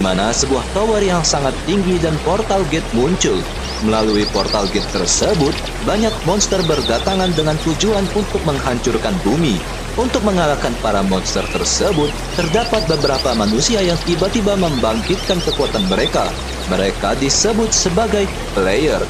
mana sebuah tower yang sangat tinggi dan portal gate muncul. Melalui portal gate tersebut, banyak monster berdatangan dengan tujuan untuk menghancurkan bumi. Untuk mengalahkan para monster tersebut, terdapat beberapa manusia yang tiba-tiba membangkitkan kekuatan mereka. Mereka disebut sebagai player.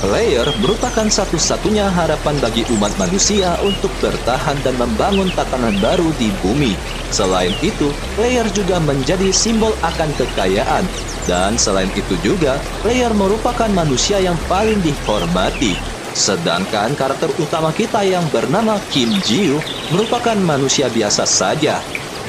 Player merupakan satu-satunya harapan bagi umat manusia untuk bertahan dan membangun tatanan baru di bumi. Selain itu, player juga menjadi simbol akan kekayaan. Dan selain itu juga, player merupakan manusia yang paling dihormati. Sedangkan karakter utama kita yang bernama Kim Ji-woo merupakan manusia biasa saja.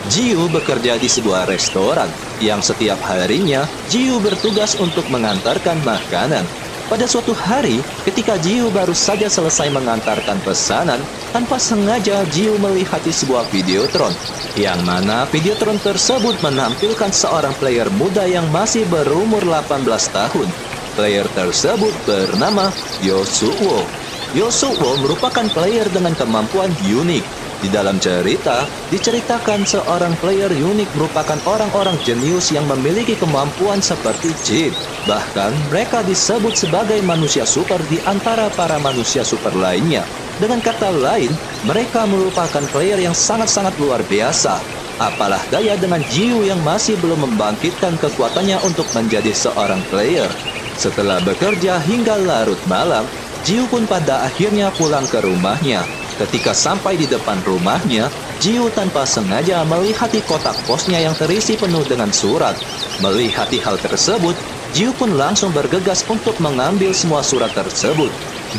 Ji-woo bekerja di sebuah restoran yang setiap harinya Ji-woo bertugas untuk mengantarkan makanan. Pada suatu hari, ketika Ji-woo baru saja selesai mengantarkan pesanan, tanpa sengaja Ji-woo melihat sebuah videotron, yang mana videotron tersebut menampilkan seorang player muda yang masih berumur 18 tahun. Player tersebut bernama Yo Suk-woo. Yo Suk-woo merupakan player dengan kemampuan unik. Di dalam cerita, diceritakan seorang player unik merupakan orang-orang jenius yang memiliki kemampuan seperti jin. Bahkan, mereka disebut sebagai manusia super di antara para manusia super lainnya. Dengan kata lain, mereka merupakan player yang sangat-sangat luar biasa. Apalah daya dengan Ji-woo yang masih belum membangkitkan kekuatannya untuk menjadi seorang player. Setelah bekerja hingga larut malam, Ji-woo pun pada akhirnya pulang ke rumahnya. Ketika sampai di depan rumahnya, Ji-woo tanpa sengaja melihat kotak posnya yang terisi penuh dengan surat. Melihat hal tersebut, Ji-woo pun langsung bergegas untuk mengambil semua surat tersebut.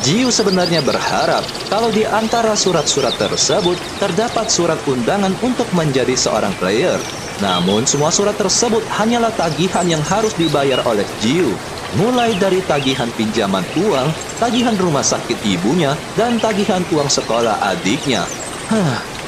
Ji-woo sebenarnya berharap kalau di antara surat-surat tersebut terdapat surat undangan untuk menjadi seorang player. Namun semua surat tersebut hanyalah tagihan yang harus dibayar oleh Ji-woo. Mulai dari tagihan pinjaman uang, tagihan rumah sakit ibunya, dan tagihan uang sekolah adiknya.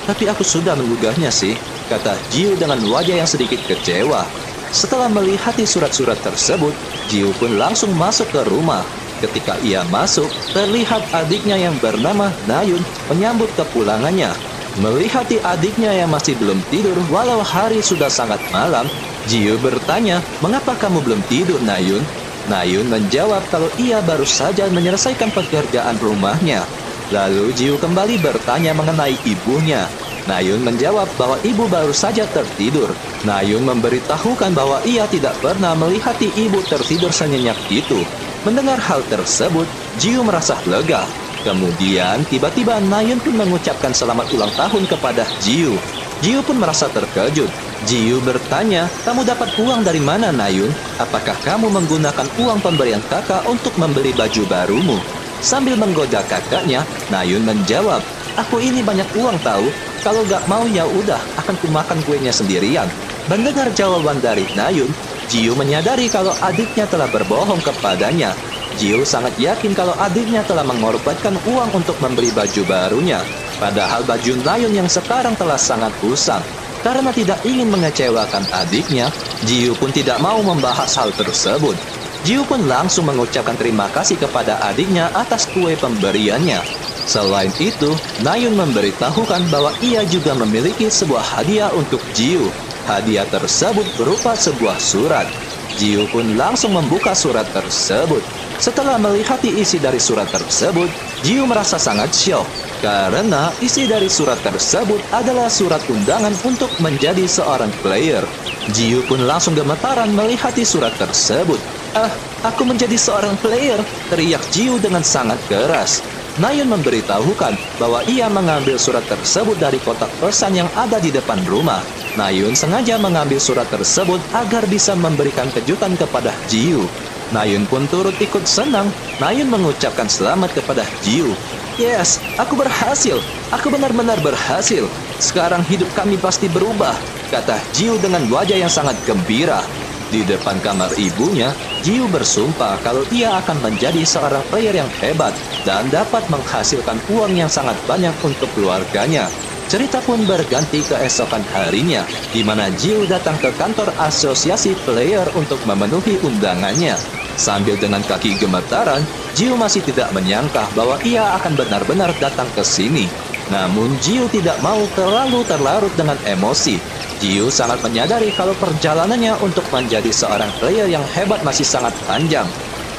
Tapi aku sudah menggugahnya sih, kata Ji-woo dengan wajah yang sedikit kecewa. Setelah melihat surat-surat tersebut, Ji-woo pun langsung masuk ke rumah. Ketika ia masuk, terlihat adiknya yang bernama Na-yoon menyambut kepulangannya. Melihat adiknya yang masih belum tidur walau hari sudah sangat malam, Ji-woo bertanya, "Mengapa kamu belum tidur, Na-yoon?" Na-yoon menjawab kalau ia baru saja menyelesaikan pekerjaan rumahnya. Lalu Ji-woo kembali bertanya mengenai ibunya. Na-yoon menjawab bahwa ibu baru saja tertidur. Na-yoon memberitahukan bahwa ia tidak pernah melihat ibu tertidur senyenyak itu. Mendengar hal tersebut, Ji-woo merasa lega. Kemudian tiba-tiba Na-yoon pun mengucapkan selamat ulang tahun kepada Ji-woo. Ji-woo pun merasa terkejut. Ji-woo bertanya, "Kamu dapat uang dari mana, Na-yoon? Apakah kamu menggunakan uang pemberian kakak untuk membeli baju barumu?" Sambil menggoda kakaknya, Na-yoon menjawab, "Aku ini banyak uang tahu. Kalau gak mau ya udah, akan kumakan kuenya sendirian." Mendengar jawaban dari Na-yoon, Ji-woo menyadari kalau adiknya telah berbohong kepadanya. Ji-woo sangat yakin kalau adiknya telah mengorbankan uang untuk membeli baju barunya. Padahal baju Na-yoon yang sekarang telah sangat usang. Karena tidak ingin mengecewakan adiknya, Ji-woo pun tidak mau membahas hal tersebut. Ji-woo pun langsung mengucapkan terima kasih kepada adiknya atas kue pemberiannya. Selain itu, Na-yoon memberitahukan bahwa ia juga memiliki sebuah hadiah untuk Ji-woo. Hadiah tersebut berupa sebuah surat. Ji-woo pun langsung membuka surat tersebut. Setelah melihat isi dari surat tersebut, Ji-woo merasa sangat syok. Karena isi dari surat tersebut adalah surat undangan untuk menjadi seorang player. Ji-woo pun langsung gemetaran melihat surat tersebut. Aku menjadi seorang player!" teriak Ji-woo dengan sangat keras. Na-yoon memberitahukan bahwa ia mengambil surat tersebut dari kotak pesan yang ada di depan rumah. Na-yoon sengaja mengambil surat tersebut agar bisa memberikan kejutan kepada Ji-woo. Na-yoon pun turut ikut senang. Na-yoon mengucapkan selamat kepada Ji-woo. "Yes, aku berhasil. Aku benar-benar berhasil. Sekarang hidup kami pasti berubah," kata Ji-woo dengan wajah yang sangat gembira. Di depan kamar ibunya, Ji-woo bersumpah kalau ia akan menjadi seorang player yang hebat dan dapat menghasilkan uang yang sangat banyak untuk keluarganya. Cerita pun berganti keesokan harinya, di mana Ji-woo datang ke kantor asosiasi player untuk memenuhi undangannya. Sambil dengan kaki gemetaran, Ji-woo masih tidak menyangka bahwa ia akan benar-benar datang ke sini. Namun Jiu tidak mau terlalu terlarut dengan emosi. Jiu sangat menyadari kalau perjalanannya untuk menjadi seorang player yang hebat masih sangat panjang.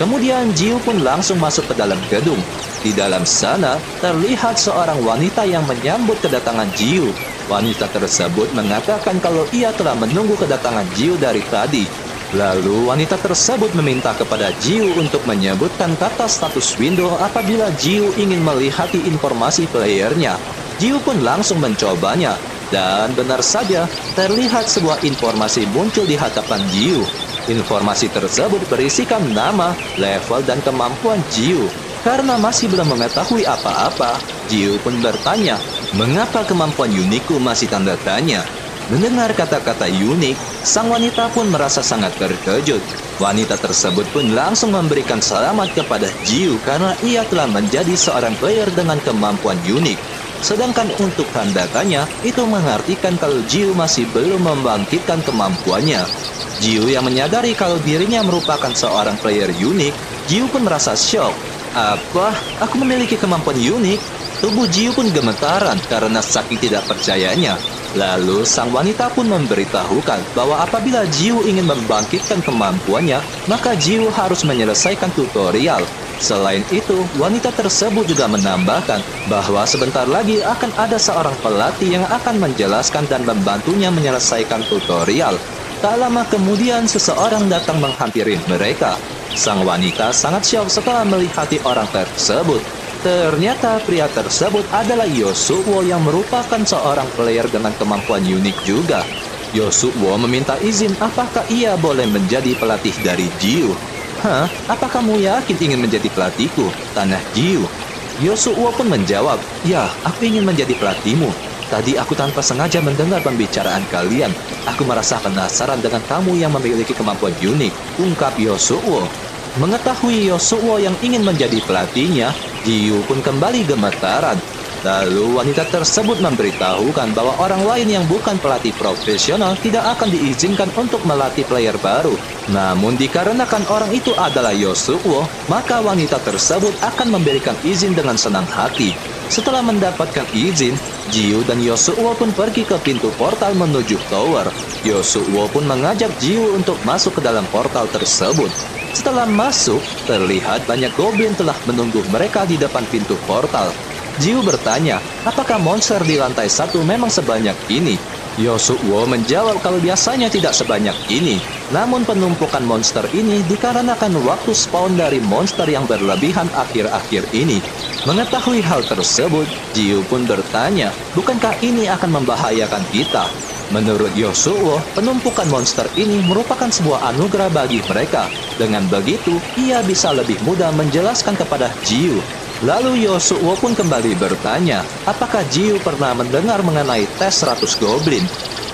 Kemudian Jiu pun langsung masuk ke dalam gedung. Di dalam sana terlihat seorang wanita yang menyambut kedatangan Jiu. Wanita tersebut mengatakan kalau ia telah menunggu kedatangan Jiu dari tadi. Lalu wanita tersebut meminta kepada Jiu untuk menyebutkan kata status window apabila Jiu ingin melihat informasi playernya. Jiu pun langsung mencobanya. Dan benar saja, terlihat sebuah informasi muncul di hadapan Jiu. Informasi tersebut berisikan nama, level, dan kemampuan Jiu. Karena masih belum mengetahui apa-apa, Jiu pun bertanya, mengapa kemampuan unikku masih tanda tanya? Mendengar kata-kata unik, sang wanita pun merasa sangat terkejut. Wanita tersebut pun langsung memberikan selamat kepada Jiu karena ia telah menjadi seorang player dengan kemampuan unik. Sedangkan untuk tanda tanya, itu mengartikan kalau Jiu masih belum membangkitkan kemampuannya. Jiu yang menyadari kalau dirinya merupakan seorang player unik, Jiu pun merasa syok. Apa? Aku memiliki kemampuan unik? Tubuh Jiu pun gemetaran karena saking tidak percayanya. Lalu sang wanita pun memberitahukan bahwa apabila Jiu ingin membangkitkan kemampuannya, maka Jiu harus menyelesaikan tutorial. Selain itu, wanita tersebut juga menambahkan bahwa sebentar lagi akan ada seorang pelatih yang akan menjelaskan dan membantunya menyelesaikan tutorial. Tak lama kemudian seseorang datang menghampiri mereka. Sang wanita sangat syok setelah melihat orang tersebut. Ternyata pria tersebut adalah Yosuo yang merupakan seorang player dengan kemampuan unik juga. Yosuo meminta izin apakah ia boleh menjadi pelatih dari Jiu. Apa kamu yakin ingin menjadi pelatihku? Tanya Jiu. Yosuo pun menjawab, ya, aku ingin menjadi pelatihmu. Tadi aku tanpa sengaja mendengar pembicaraan kalian. Aku merasa penasaran dengan kamu yang memiliki kemampuan unik, ungkap Yosuo. Mengetahui Yosuo yang ingin menjadi pelatihnya, Jiu pun kembali gemetaran. Lalu wanita tersebut memberitahukan bahwa orang lain yang bukan pelatih profesional tidak akan diizinkan untuk melatih player baru. Namun dikarenakan orang itu adalah Yosuo, maka wanita tersebut akan memberikan izin dengan senang hati. Setelah mendapatkan izin, Jiu dan Yosuo pun pergi ke pintu portal menuju tower. Yosuo pun mengajak Jiu untuk masuk ke dalam portal tersebut. Setelah masuk, terlihat banyak goblin telah menunggu mereka di depan pintu portal. Jiu bertanya, apakah monster di lantai 1 memang sebanyak ini? Yosuo menjawab kalau biasanya tidak sebanyak ini. Namun penumpukan monster ini dikarenakan waktu spawn dari monster yang berlebihan akhir-akhir ini. Mengetahui hal tersebut, Jiu pun bertanya, bukankah ini akan membahayakan kita? Menurut Yosuo, penumpukan monster ini merupakan sebuah anugerah bagi mereka. Dengan begitu, ia bisa lebih mudah menjelaskan kepada Jiu. Lalu Yosuo pun kembali bertanya, apakah Jiu pernah mendengar mengenai tes 100 goblin?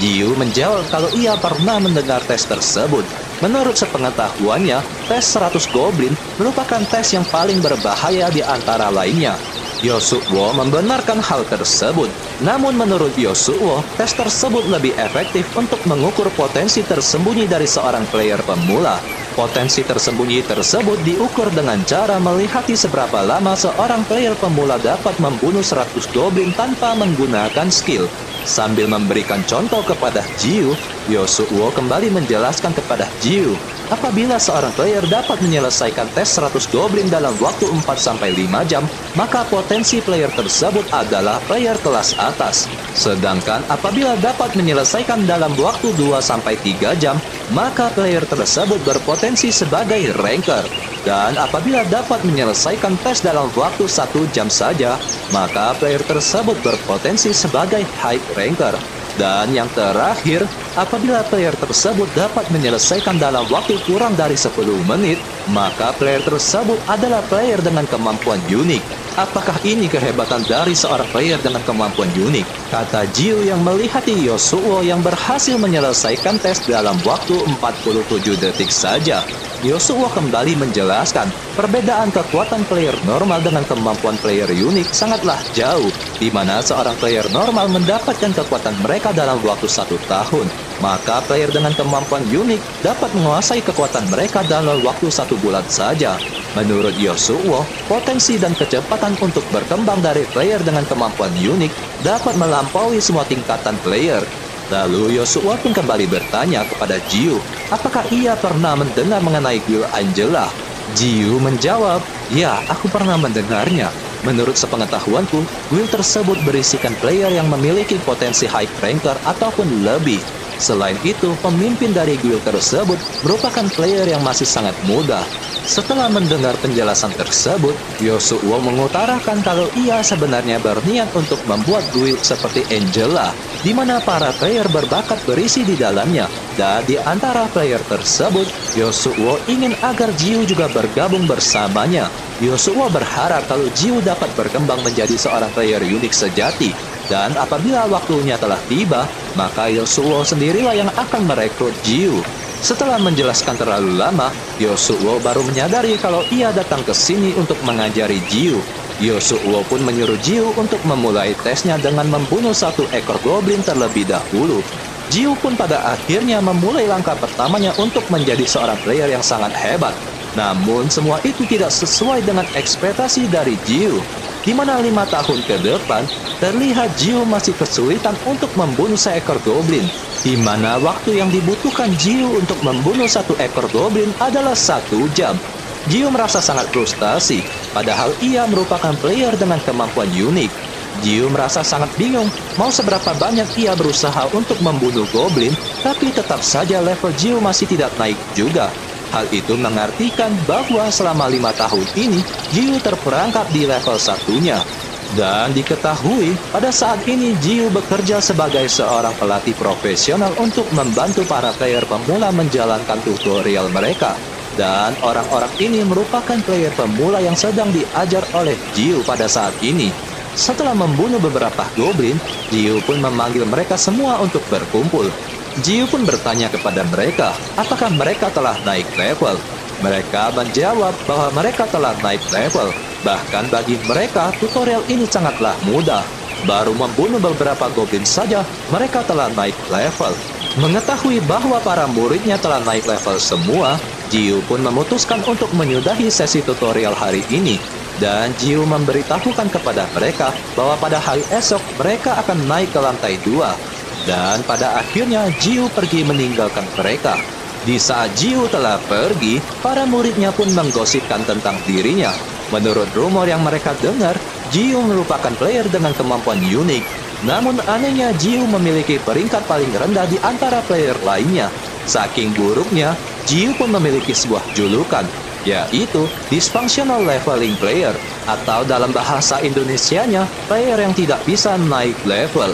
Jiu menjawab kalau ia pernah mendengar tes tersebut. Menurut sepengetahuannya, tes 100 goblin merupakan tes yang paling berbahaya di antara lainnya. Yosuo membenarkan hal tersebut. Namun menurut Yosuo, tes tersebut lebih efektif untuk mengukur potensi tersembunyi dari seorang player pemula. Potensi tersembunyi tersebut diukur dengan cara melihat seberapa lama seorang player pemula dapat membunuh 100 goblin tanpa menggunakan skill. Sambil memberikan contoh kepada Jiu, Yosuo kembali menjelaskan kepada Jiu, apabila seorang player dapat menyelesaikan tes 100 goblin dalam waktu 4-5 jam, maka potensi player tersebut adalah player kelas atas. Sedangkan apabila dapat menyelesaikan dalam waktu 2-3 jam, maka player tersebut berpotensi sebagai ranker. Dan apabila dapat menyelesaikan tes dalam waktu 1 jam saja, maka player tersebut berpotensi sebagai high ranker. Dan yang terakhir, apabila player tersebut dapat menyelesaikan dalam waktu kurang dari 10 menit, maka player tersebut adalah player dengan kemampuan unik. Apakah ini kehebatan dari seorang player dengan kemampuan unik? Kata Jiu yang melihat Yosuo yang berhasil menyelesaikan tes dalam waktu 47 detik saja. Yosuo kembali menjelaskan, perbedaan kekuatan player normal dengan kemampuan player unik sangatlah jauh, di mana seorang player normal mendapatkan kekuatan mereka dalam waktu 1 tahun. maka player dengan kemampuan unik dapat menguasai kekuatan mereka dalam waktu 1 bulan saja. Menurut Yosuo, potensi dan kecepatan untuk berkembang dari player dengan kemampuan unik dapat melampaui semua tingkatan player. Lalu Yosuo pun kembali bertanya kepada Jiu, apakah ia pernah mendengar mengenai Guild Angela? Jiu menjawab, ya, aku pernah mendengarnya. Menurut sepengetahuanku, guild tersebut berisikan player yang memiliki potensi high ranker ataupun lebih. Selain itu, pemimpin dari guild tersebut merupakan player yang masih sangat muda. Setelah mendengar penjelasan tersebut, Yosuo mengutarakan kalau ia sebenarnya berniat untuk membuat guild seperti Angela, di mana para player berbakat berisi di dalamnya. Dan di antara player tersebut, Yosuo ingin agar Jiu juga bergabung bersamanya. Yosuo berharap kalau Jiu dapat berkembang menjadi seorang player unik sejati. Dan apabila waktunya telah tiba, maka Yosuo sendirilah yang akan merekrut Jiu. Setelah menjelaskan terlalu lama, Yosuo baru menyadari kalau ia datang ke sini untuk mengajari Jiu. Yosuo pun menyuruh Jiu untuk memulai tesnya dengan membunuh 1 ekor goblin terlebih dahulu. Jiu pun pada akhirnya memulai langkah pertamanya untuk menjadi seorang player yang sangat hebat. Namun semua itu tidak sesuai dengan ekspektasi dari Jiu, di mana 5 tahun ke depan terlihat Jiu masih kesulitan untuk membunuh seekor goblin, di mana waktu yang dibutuhkan Jiu untuk membunuh 1 ekor goblin adalah 1 jam. Jiu merasa sangat frustasi, padahal ia merupakan player dengan kemampuan unik. Jiu merasa sangat bingung mau seberapa banyak ia berusaha untuk membunuh goblin, tapi tetap saja level Jiu masih tidak naik juga. Hal itu mengartikan bahwa selama 5 tahun ini, Jiu terperangkap di level 1-nya. Dan diketahui, pada saat ini Jiu bekerja sebagai seorang pelatih profesional untuk membantu para player pemula menjalankan tutorial mereka. Dan orang-orang ini merupakan player pemula yang sedang diajar oleh Jiu pada saat ini. Setelah membunuh beberapa goblin, Jiu pun memanggil mereka semua untuk berkumpul. Jiu pun bertanya kepada mereka, apakah mereka telah naik level. Mereka menjawab bahwa mereka telah naik level. Bahkan bagi mereka, tutorial ini sangatlah mudah. Baru membunuh beberapa goblin saja, mereka telah naik level. Mengetahui bahwa para muridnya telah naik level semua, Jiu pun memutuskan untuk menyudahi sesi tutorial hari ini. Dan Jiu memberitahukan kepada mereka bahwa pada hari esok mereka akan naik ke lantai 2. Dan pada akhirnya Jiu pergi meninggalkan mereka. Di saat Jiu telah pergi, para muridnya pun menggosipkan tentang dirinya. Menurut rumor yang mereka dengar, Jiu merupakan player dengan kemampuan unik. Namun anehnya Jiu memiliki peringkat paling rendah di antara player lainnya. Saking buruknya, Jiu pun memiliki sebuah julukan, yaitu Dysfunctional Leveling Player, atau dalam bahasa Indonesianya, player yang tidak bisa naik level.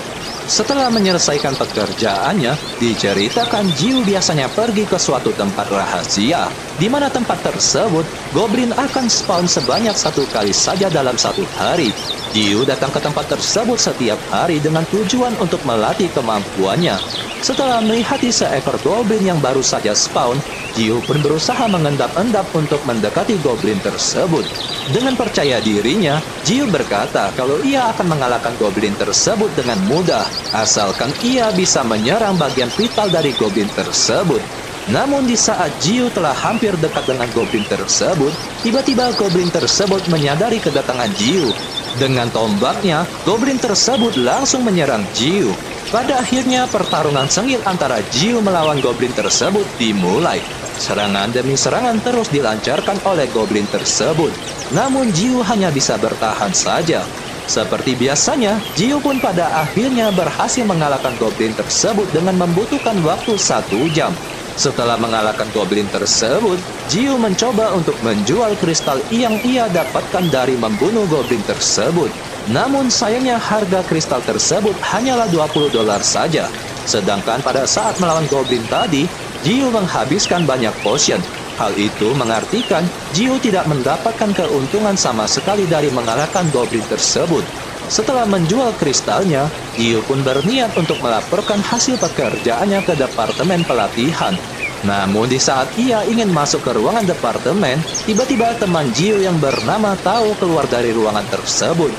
Setelah menyelesaikan pekerjaannya, diceritakan Jiu biasanya pergi ke suatu tempat rahasia, di mana tempat tersebut, goblin akan spawn sebanyak 1 kali saja dalam 1 hari. Jiu datang ke tempat tersebut setiap hari dengan tujuan untuk melatih kemampuannya. Setelah melihat seekor goblin yang baru saja spawn, Jiu pun berusaha mengendap-endap untuk mendekati goblin tersebut. Dengan percaya dirinya, Jiu berkata kalau ia akan mengalahkan goblin tersebut dengan mudah, asalkan ia bisa menyerang bagian vital dari goblin tersebut. Namun di saat Jiu telah hampir dekat dengan goblin tersebut, tiba-tiba goblin tersebut menyadari kedatangan Jiu. Dengan tombaknya, goblin tersebut langsung menyerang Jiu. Pada akhirnya pertarungan sengit antara Jiu melawan goblin tersebut dimulai. Serangan demi serangan terus dilancarkan oleh goblin tersebut. Namun Jiu hanya bisa bertahan saja. Seperti biasanya, Jiu pun pada akhirnya berhasil mengalahkan goblin tersebut dengan membutuhkan waktu 1 jam. Setelah mengalahkan goblin tersebut, Jiu mencoba untuk menjual kristal yang ia dapatkan dari membunuh goblin tersebut. Namun sayangnya harga kristal tersebut hanyalah $20 saja. Sedangkan pada saat melawan goblin tadi, Jiu menghabiskan banyak potion. Hal itu mengartikan Jiu tidak mendapatkan keuntungan sama sekali dari mengalahkan goblin tersebut. Setelah menjual kristalnya, Jiu pun berniat untuk melaporkan hasil pekerjaannya ke departemen pelatihan. Namun di saat ia ingin masuk ke ruangan departemen, tiba-tiba teman Jiu yang bernama Tao keluar dari ruangan tersebut.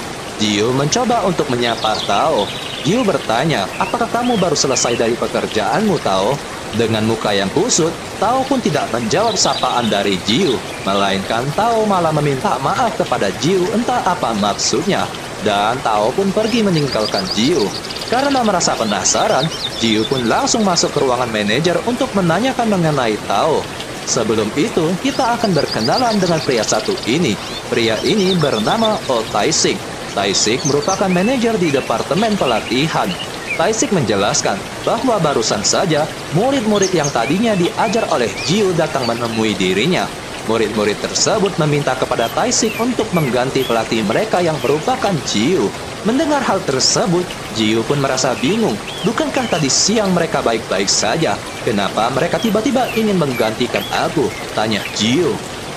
Jiu mencoba untuk menyapa Tao. Jiu bertanya, apakah kamu baru selesai dari pekerjaanmu, Tao? Dengan muka yang kusut, Tao pun tidak menjawab sapaan dari Jiu, melainkan Tao malah meminta maaf kepada Jiu entah apa maksudnya. Dan Tao pun pergi meninggalkan Jiu. Karena merasa penasaran, Jiu pun langsung masuk ke ruangan manajer untuk menanyakan mengenai Tao. Sebelum itu, kita akan berkenalan dengan pria satu ini. Pria ini bernama Oh Taisik. Taisik merupakan manajer di departemen pelatihan. Taisik menjelaskan bahwa barusan saja murid-murid yang tadinya diajar oleh Jiu datang menemui dirinya. Murid-murid tersebut meminta kepada Taisik untuk mengganti pelatih mereka yang merupakan Jiu. Mendengar hal tersebut, Jiu pun merasa bingung. Bukankah tadi siang mereka baik-baik saja? Kenapa mereka tiba-tiba ingin menggantikan aku? Tanya Jiu.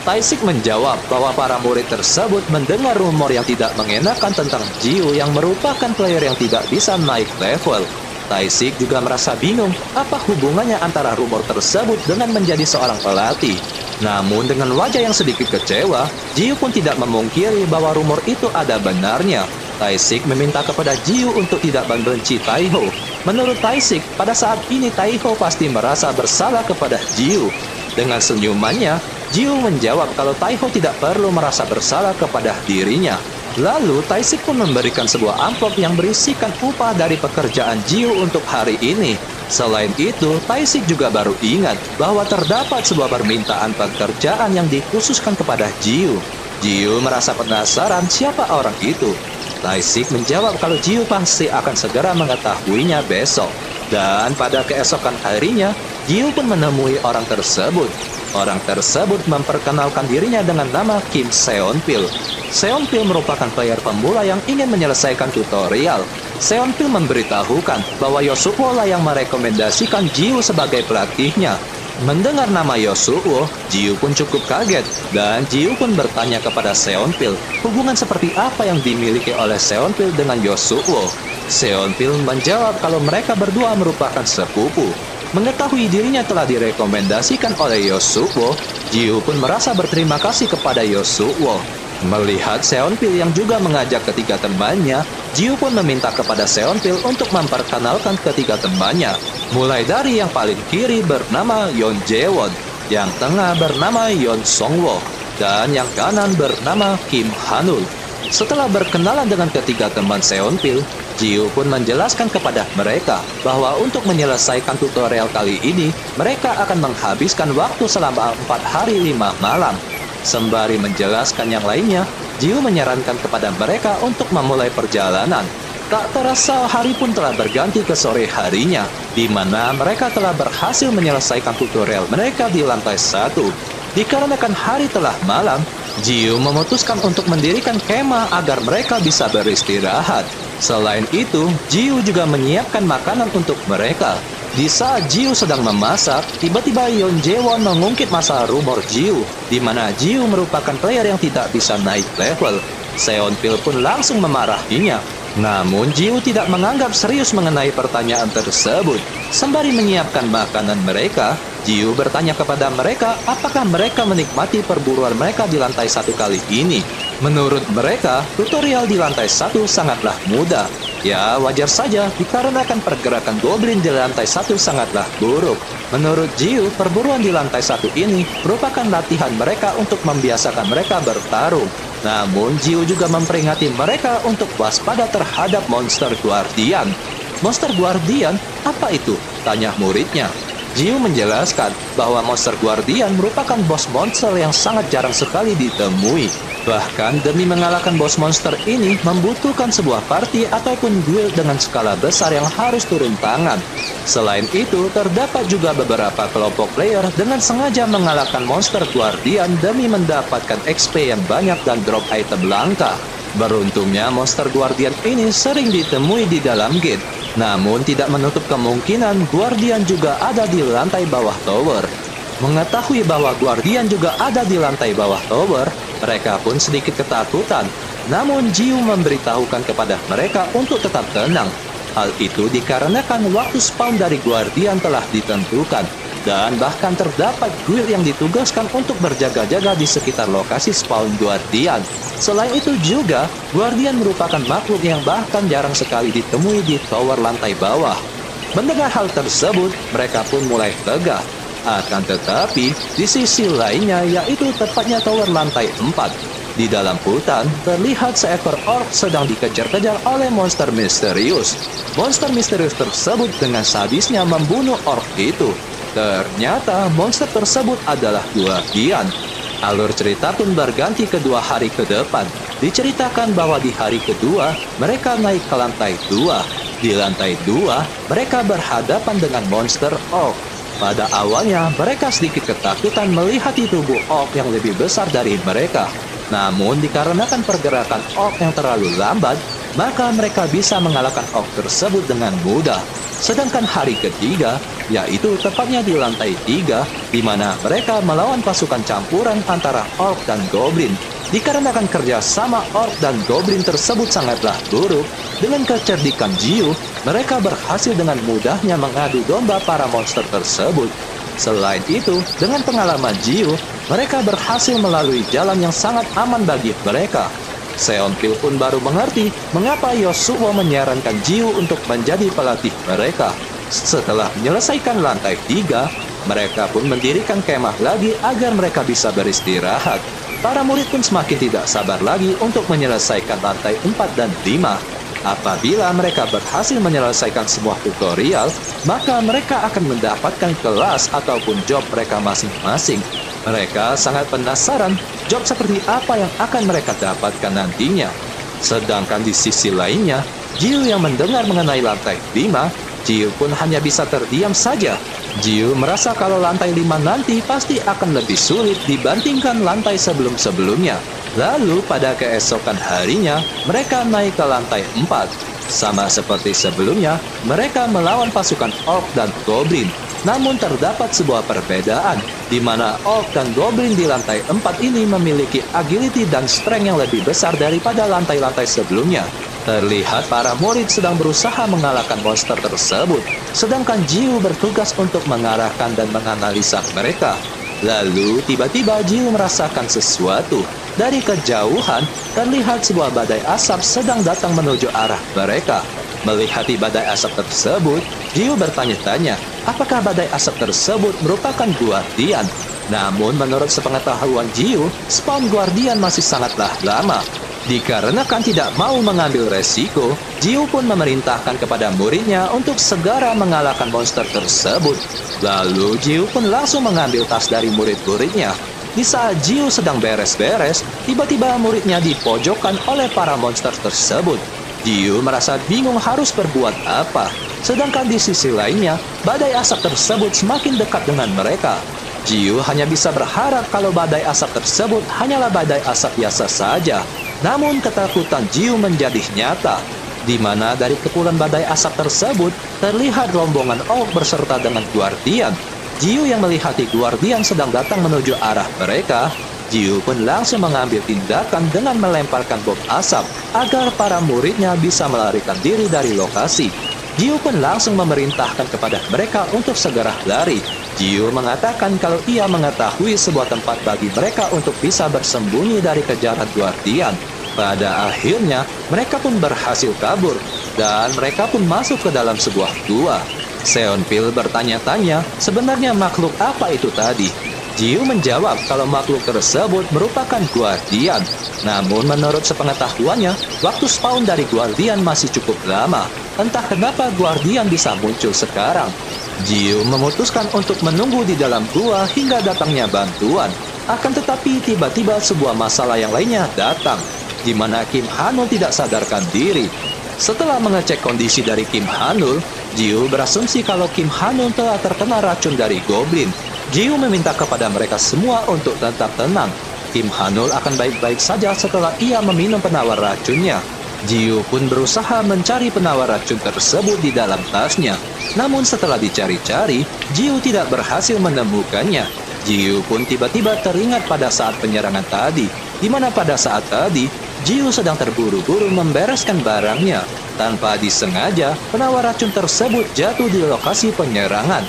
Taisik menjawab bahwa para murid tersebut mendengar rumor yang tidak mengenakan tentang Jiu yang merupakan player yang tidak bisa naik level. Taisik juga merasa bingung apa hubungannya antara rumor tersebut dengan menjadi seorang pelatih. Namun dengan wajah yang sedikit kecewa, Jiu pun tidak memungkiri bahwa rumor itu ada benarnya. Taisik meminta kepada Jiu untuk tidak membenci Taiho. Menurut Taisik, pada saat ini Taiho pasti merasa bersalah kepada Jiu. Dengan senyumannya, Jiu menjawab kalau Taiho tidak perlu merasa bersalah kepada dirinya. Lalu Taisik pun memberikan sebuah amplop yang berisikan upah dari pekerjaan Jiu untuk hari ini. Selain itu, Taisik juga baru ingat bahwa terdapat sebuah permintaan pekerjaan yang dikhususkan kepada Jiu. Jiu merasa penasaran siapa orang itu. Taisik menjawab kalau Jiu pasti akan segera mengetahuinya besok. Dan pada keesokan harinya, Jiu pun menemui orang tersebut. Orang tersebut memperkenalkan dirinya dengan nama Kim Seonpil. Seonpil merupakan player pemula yang ingin menyelesaikan tutorial. Seonpil memberitahukan bahwa Yosuo lah yang merekomendasikan Jiu sebagai pelatihnya. Mendengar nama Yosuo, Jiu pun cukup kaget, dan Jiu pun bertanya kepada Seonpil, hubungan seperti apa yang dimiliki oleh Seonpil dengan Yosuo. Seonpil menjawab kalau mereka berdua merupakan sepupu. Mengetahui dirinya telah direkomendasikan oleh Yosuo, Jiu pun merasa berterima kasih kepada Yosuo. Melihat Seonpil yang juga mengajak ketiga temannya, Jiu pun meminta kepada Seonpil untuk memperkenalkan ketiga temannya. Mulai dari yang paling kiri bernama Yeon Jaewon, yang tengah bernama Yeon Songwo, dan yang kanan bernama Kim Hanul. Setelah berkenalan dengan ketiga teman Seonpil, Jiu pun menjelaskan kepada mereka bahwa untuk menyelesaikan tutorial kali ini, mereka akan menghabiskan waktu selama 4 hari 5 malam. Sembari menjelaskan yang lainnya, Jiu menyarankan kepada mereka untuk memulai perjalanan. Tak terasa hari pun telah berganti ke sore harinya, di mana mereka telah berhasil menyelesaikan tutorial mereka di lantai 1. Dikarenakan hari telah malam, Jiu memutuskan untuk mendirikan kemah agar mereka bisa beristirahat. Selain itu, Jiu juga menyiapkan makanan untuk mereka. Di saat Jiu sedang memasak, tiba-tiba Yeon Jaewon mengungkit masalah rumor Jiu, di mana Jiu merupakan player yang tidak bisa naik level. Seonpil pun langsung memarahinya. Namun Jiu tidak menganggap serius mengenai pertanyaan tersebut. Sembari menyiapkan makanan mereka, Jiu bertanya kepada mereka apakah mereka menikmati perburuan mereka di lantai 1 kali ini. Menurut mereka, tutorial di lantai 1 sangatlah mudah. Ya, wajar saja dikarenakan pergerakan goblin di lantai 1 sangatlah buruk. Menurut Jiu, perburuan di lantai 1 ini merupakan latihan mereka untuk membiasakan mereka bertarung. Namun, Jiu juga memperingati mereka untuk waspada terhadap monster guardian. Monster guardian? Apa itu? Tanya muridnya. Jiu menjelaskan bahwa monster guardian merupakan bos monster yang sangat jarang sekali ditemui. Bahkan demi mengalahkan bos monster ini membutuhkan sebuah party ataupun guild dengan skala besar yang harus turun tangan. Selain itu, terdapat juga beberapa kelompok player dengan sengaja mengalahkan monster guardian demi mendapatkan XP yang banyak dan drop item langka. Beruntungnya monster guardian ini sering ditemui di dalam gate. Namun tidak menutup kemungkinan guardian juga ada di lantai bawah tower. Mengetahui bahwa guardian juga ada di lantai bawah tower, mereka pun sedikit ketakutan. Namun Jiu memberitahukan kepada mereka untuk tetap tenang. Hal itu dikarenakan waktu spawn dari guardian telah ditentukan. Dan bahkan terdapat guild yang ditugaskan untuk berjaga-jaga di sekitar lokasi spawn Guardian. Selain itu juga, Guardian merupakan makhluk yang bahkan jarang sekali ditemui di tower lantai bawah. Mendengar hal tersebut, mereka pun mulai tegah. Akan tetapi, di sisi lainnya yaitu tepatnya tower lantai 4. Di dalam hutan, terlihat seekor orc sedang dikejar-kejar oleh monster misterius. Monster misterius tersebut dengan sadisnya membunuh orc itu. Ternyata monster tersebut adalah Guardian. Alur cerita pun berganti kedua hari ke depan. Diceritakan bahwa di hari kedua, mereka naik ke lantai 2. Di lantai 2, mereka berhadapan dengan monster orc. Pada awalnya, mereka sedikit ketakutan melihat tubuh orc yang lebih besar dari mereka. Namun, dikarenakan pergerakan orc yang terlalu lambat, maka mereka bisa mengalahkan orc tersebut dengan mudah. Sedangkan hari ketiga, yaitu tepatnya di lantai 3, di mana mereka melawan pasukan campuran antara orc dan goblin. Dikarenakan kerjasama orc dan goblin tersebut sangatlah buruk, dengan kecerdikan Jiu, mereka berhasil dengan mudahnya mengadu domba para monster tersebut. Selain itu, dengan pengalaman Jiu, mereka berhasil melalui jalan yang sangat aman bagi mereka. Seonpil pun baru mengerti mengapa Yosuo menyarankan Jiu untuk menjadi pelatih mereka. Setelah menyelesaikan lantai 3, mereka pun mendirikan kemah lagi agar mereka bisa beristirahat. Para murid pun semakin tidak sabar lagi untuk menyelesaikan lantai 4 dan 5. Apabila mereka berhasil menyelesaikan semua tutorial, maka mereka akan mendapatkan kelas ataupun job mereka masing-masing. Mereka sangat penasaran job seperti apa yang akan mereka dapatkan nantinya. Sedangkan di sisi lainnya, Jiu yang mendengar mengenai lantai 5, Jiu pun hanya bisa terdiam saja. Jiu merasa kalau lantai 5 nanti pasti akan lebih sulit dibandingkan lantai sebelum-sebelumnya. Lalu pada keesokan harinya, mereka naik ke lantai 4. Sama seperti sebelumnya, mereka melawan pasukan orc dan goblin. Namun terdapat sebuah perbedaan, di mana orc dan goblin di lantai 4 ini memiliki agility dan strength yang lebih besar daripada lantai-lantai sebelumnya. Terlihat para murid sedang berusaha mengalahkan monster tersebut, sedangkan Jiu bertugas untuk mengarahkan dan menganalisa mereka. Lalu tiba-tiba Jiu merasakan sesuatu. Dari kejauhan, terlihat sebuah badai asap sedang datang menuju arah mereka. Melihat badai asap tersebut, Jiu bertanya-tanya, apakah badai asap tersebut merupakan Guardian? Namun menurut sepengetahuan Jiu, spawn Guardian masih sangatlah lama. Dikarenakan tidak mau mengambil resiko, Jiu pun memerintahkan kepada muridnya untuk segera mengalahkan monster tersebut. Lalu Jiu pun langsung mengambil tas dari murid-muridnya. Di saat Jiu sedang beres-beres, tiba-tiba muridnya dipojokkan oleh para monster tersebut. Jiu merasa bingung harus berbuat apa. Sedangkan di sisi lainnya, badai asap tersebut semakin dekat dengan mereka. Jiu hanya bisa berharap kalau badai asap tersebut hanyalah badai asap biasa saja. Namun ketakutan Jiu menjadi nyata, di mana dari kepulan badai asap tersebut terlihat rombongan orc berserta dengan Guardian. Jiu yang melihat Guardian sedang datang menuju arah mereka, Jiu pun langsung mengambil tindakan dengan melemparkan bom asap agar para muridnya bisa melarikan diri dari lokasi. Jiu pun langsung memerintahkan kepada mereka untuk segera lari. Jiu mengatakan kalau ia mengetahui sebuah tempat bagi mereka untuk bisa bersembunyi dari kejaran Guardian. Pada akhirnya, mereka pun berhasil kabur, dan mereka pun masuk ke dalam sebuah gua. Seonpil bertanya-tanya, sebenarnya makhluk apa itu tadi? Jiu menjawab kalau makhluk tersebut merupakan Guardian. Namun menurut sepengetahuannya, waktu spawn dari Guardian masih cukup lama. Entah kenapa Guardian bisa muncul sekarang. Jiu memutuskan untuk menunggu di dalam gua hingga datangnya bantuan. Akan tetapi tiba-tiba sebuah masalah yang lainnya datang, di mana Kim Hanul tidak sadarkan diri. Setelah mengecek kondisi dari Kim Hanul, Jiu berasumsi kalau Kim Hanul telah terkena racun dari goblin. Jiu meminta kepada mereka semua untuk tetap tenang. Kim Hanul akan baik-baik saja setelah ia meminum penawar racunnya. Jiu pun berusaha mencari penawar racun tersebut di dalam tasnya. Namun setelah dicari-cari, Jiu tidak berhasil menemukannya. Jiu pun tiba-tiba teringat pada saat penyerangan tadi, di mana pada saat tadi, Jiu sedang terburu-buru membereskan barangnya. Tanpa disengaja, penawar racun tersebut jatuh di lokasi penyerangan.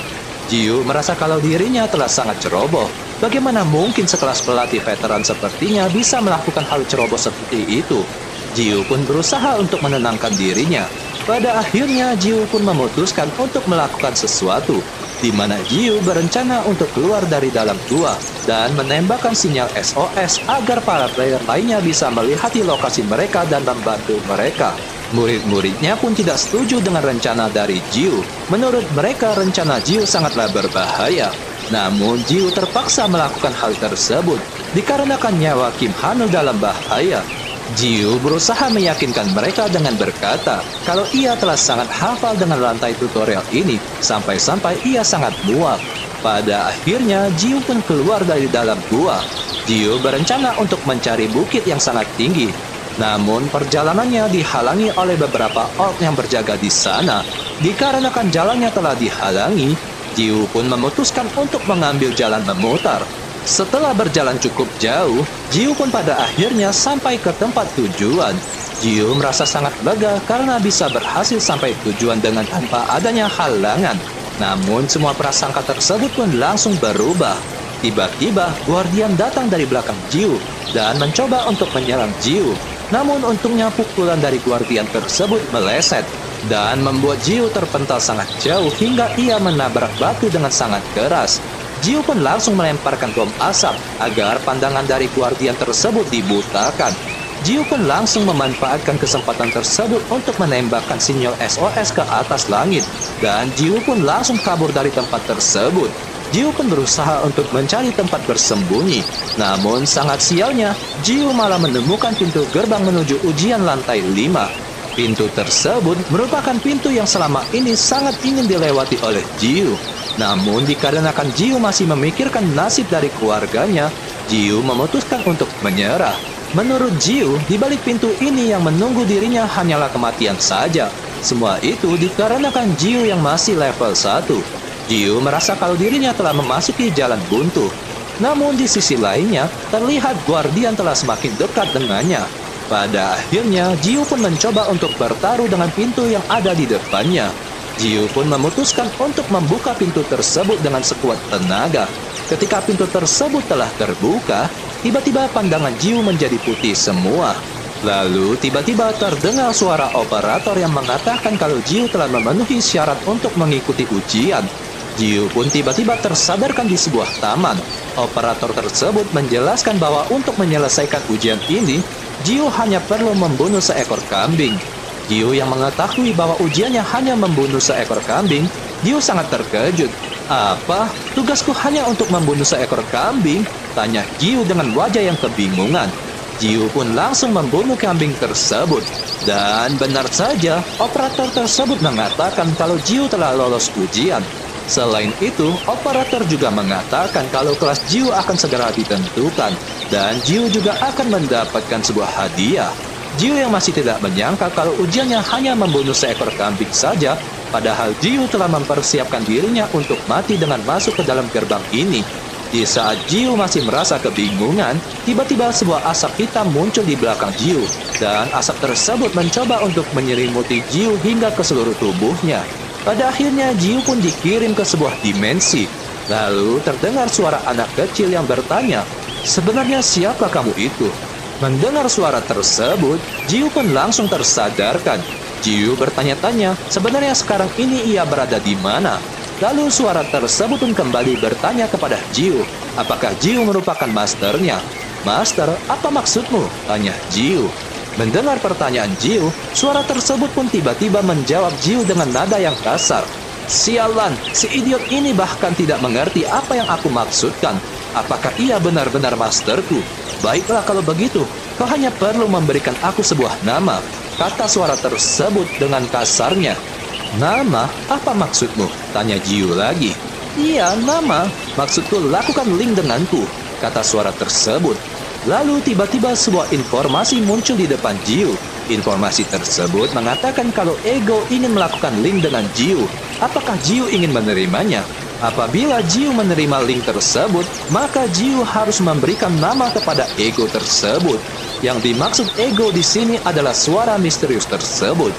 Jiu merasa kalau dirinya telah sangat ceroboh. Bagaimana mungkin sekelas pelatih veteran sepertinya bisa melakukan hal ceroboh seperti itu? Jiu pun berusaha untuk menenangkan dirinya. Pada akhirnya Jiu pun memutuskan untuk melakukan sesuatu, di mana Jiu berencana untuk keluar dari dalam gua dan menembakkan sinyal SOS agar para player lainnya bisa melihat lokasi mereka dan membantu mereka. Murid-muridnya pun tidak setuju dengan rencana dari Jiu. Menurut mereka rencana Jiu sangatlah berbahaya. Namun Jiu terpaksa melakukan hal tersebut dikarenakan nyawa Kim Hanu dalam bahaya. Jiu berusaha meyakinkan mereka dengan berkata kalau ia telah sangat hafal dengan rantai tutorial ini sampai-sampai ia sangat muak. Pada akhirnya Jiu pun keluar dari dalam gua. Jiu berencana untuk mencari bukit yang sangat tinggi. Namun perjalanannya dihalangi oleh beberapa orc yang berjaga di sana. Dikarenakan jalannya telah dihalangi, Jiu pun memutuskan untuk mengambil jalan memutar. Setelah berjalan cukup jauh, Jiu pun pada akhirnya sampai ke tempat tujuan. Jiu merasa sangat lega karena bisa berhasil sampai tujuan dengan tanpa adanya halangan. Namun semua prasangka tersebut pun langsung berubah. Tiba-tiba, Guardian datang dari belakang Jiu dan mencoba untuk menyerang Jiu. Namun untungnya pukulan dari Guardian tersebut meleset dan membuat Jiu terpental sangat jauh hingga ia menabrak batu dengan sangat keras. Jiu pun langsung melemparkan bom asap agar pandangan dari Guardian tersebut dibutakan. Jiu pun langsung memanfaatkan kesempatan tersebut untuk menembakkan sinyal SOS ke atas langit. Dan Jiu pun langsung kabur dari tempat tersebut. Jiu pun berusaha untuk mencari tempat bersembunyi. Namun sangat sialnya, Jiu malah menemukan pintu gerbang menuju ujian lantai 5. Pintu tersebut merupakan pintu yang selama ini sangat ingin dilewati oleh Jiu. Namun dikarenakan Jiu masih memikirkan nasib dari keluarganya, Jiu memutuskan untuk menyerah. Menurut Jiu, di balik pintu ini yang menunggu dirinya hanyalah kematian saja. Semua itu dikarenakan Jiu yang masih level 1. Jiu merasa kalau dirinya telah memasuki jalan buntu. Namun di sisi lainnya, terlihat Guardian telah semakin dekat dengannya. Pada akhirnya, Jiu pun mencoba untuk bertaruh dengan pintu yang ada di depannya. Jiu pun memutuskan untuk membuka pintu tersebut dengan sekuat tenaga. Ketika pintu tersebut telah terbuka, tiba-tiba pandangan Jiu menjadi putih semua. Lalu tiba-tiba terdengar suara operator yang mengatakan kalau Jiu telah memenuhi syarat untuk mengikuti ujian. Jiu pun tiba-tiba tersadarkan di sebuah taman. Operator tersebut menjelaskan bahwa untuk menyelesaikan ujian ini, Jiu hanya perlu membunuh seekor kambing. Jiu yang mengetahui bahwa ujiannya hanya membunuh seekor kambing, Jiu sangat terkejut. Apa? Tugasku hanya untuk membunuh seekor kambing? Tanya Jiu dengan wajah yang kebingungan. Jiu pun langsung membunuh kambing tersebut. Dan benar saja, operator tersebut mengatakan kalau Jiu telah lolos ujian. Selain itu, operator juga mengatakan kalau kelas Jiu akan segera ditentukan. Dan Jiu juga akan mendapatkan sebuah hadiah. Jiu yang masih tidak menyangka kalau ujiannya hanya membunuh seekor kambing saja, padahal Jiu telah mempersiapkan dirinya untuk mati dengan masuk ke dalam gerbang ini. Di saat Jiu masih merasa kebingungan, tiba-tiba sebuah asap hitam muncul di belakang Jiu, dan asap tersebut mencoba untuk menyelimuti Jiu hingga ke seluruh tubuhnya. Pada akhirnya Jiu pun dikirim ke sebuah dimensi. Lalu terdengar suara anak kecil yang bertanya, "Sebenarnya siapa kamu itu?" Mendengar suara tersebut, Jiu pun langsung tersadarkan. Jiu bertanya-tanya, sebenarnya sekarang ini ia berada di mana? Lalu suara tersebut pun kembali bertanya kepada Jiu, apakah Jiu merupakan masternya? "Master, apa maksudmu?" tanya Jiu. Mendengar pertanyaan Jiu, suara tersebut pun tiba-tiba menjawab Jiu dengan nada yang kasar. "Sialan, si idiot ini bahkan tidak mengerti apa yang aku maksudkan. Apakah ia benar-benar masterku? Baiklah kalau begitu, kau hanya perlu memberikan aku sebuah nama," kata suara tersebut dengan kasarnya. "Nama? Apa maksudmu?" tanya Jiu lagi. "Iya, nama. Maksudku lakukan link denganku," kata suara tersebut. Lalu tiba-tiba sebuah informasi muncul di depan Jiu. Informasi tersebut mengatakan kalau Ego ingin melakukan link dengan Jiu. Apakah Jiu ingin menerimanya? Apabila Jiu menerima link tersebut, maka Jiu harus memberikan nama kepada Ego tersebut. Yang dimaksud Ego di sini adalah suara misterius tersebut.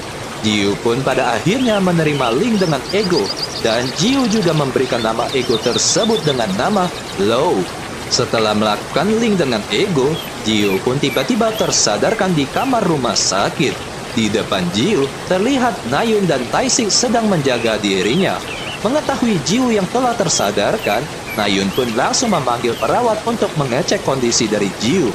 Jiu pun pada akhirnya menerima Ling dengan ego, dan Jiu juga memberikan nama ego tersebut dengan nama Low. Setelah melakukan Ling dengan ego, Jiu pun tiba-tiba tersadarkan di kamar rumah sakit. Di depan Jiu, terlihat Nayun dan Taisik sedang menjaga dirinya. Mengetahui Jiu yang telah tersadarkan, Nayun pun langsung memanggil perawat untuk mengecek kondisi dari Jiu.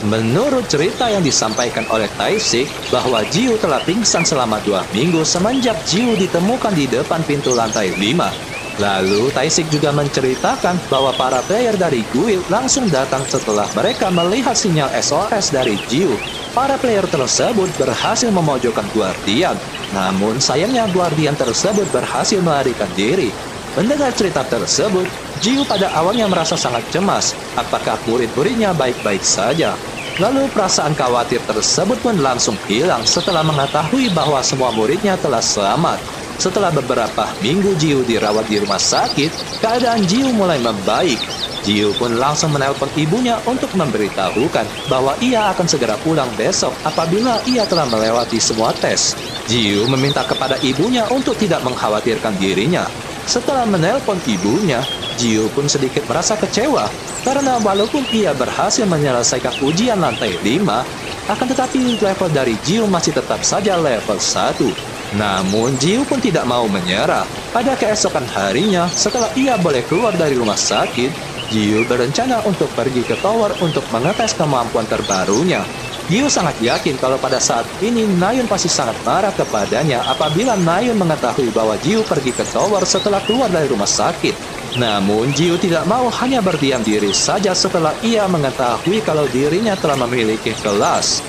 Menurut cerita yang disampaikan oleh Taisik, bahwa Jiu telah pingsan selama 2 minggu semenjak Jiu ditemukan di depan pintu lantai 5. Lalu Taisik juga menceritakan bahwa para player dari guild langsung datang setelah mereka melihat sinyal SOS dari Jiu. Para player tersebut berhasil memojokkan Guardian, namun sayangnya Guardian tersebut berhasil melarikan diri. Mendengar cerita tersebut, Jiu pada awalnya merasa sangat cemas, apakah murid-muridnya baik-baik saja. Lalu perasaan khawatir tersebut pun langsung hilang setelah mengetahui bahwa semua muridnya telah selamat. Setelah beberapa minggu Jiu dirawat di rumah sakit, keadaan Jiu mulai membaik. Jiu pun langsung menelpon ibunya untuk memberitahukan bahwa ia akan segera pulang besok apabila ia telah melewati semua tes. Jiu meminta kepada ibunya untuk tidak mengkhawatirkan dirinya. Setelah menelpon ibunya, Jiu pun sedikit merasa kecewa karena walaupun ia berhasil menyelesaikan ujian lantai 5, akan tetapi level dari Jiu masih tetap saja level 1. Namun Jiu pun tidak mau menyerah. Pada keesokan harinya, setelah ia boleh keluar dari rumah sakit, Jiu berencana untuk pergi ke tower untuk mengetes kemampuan terbarunya. Jiu sangat yakin kalau pada saat ini Nayun pasti sangat marah kepadanya apabila Nayun mengetahui bahwa Jiu pergi ke tower setelah keluar dari rumah sakit. Namun Jiu tidak mau hanya berdiam diri saja setelah ia mengetahui kalau dirinya telah memiliki kelas.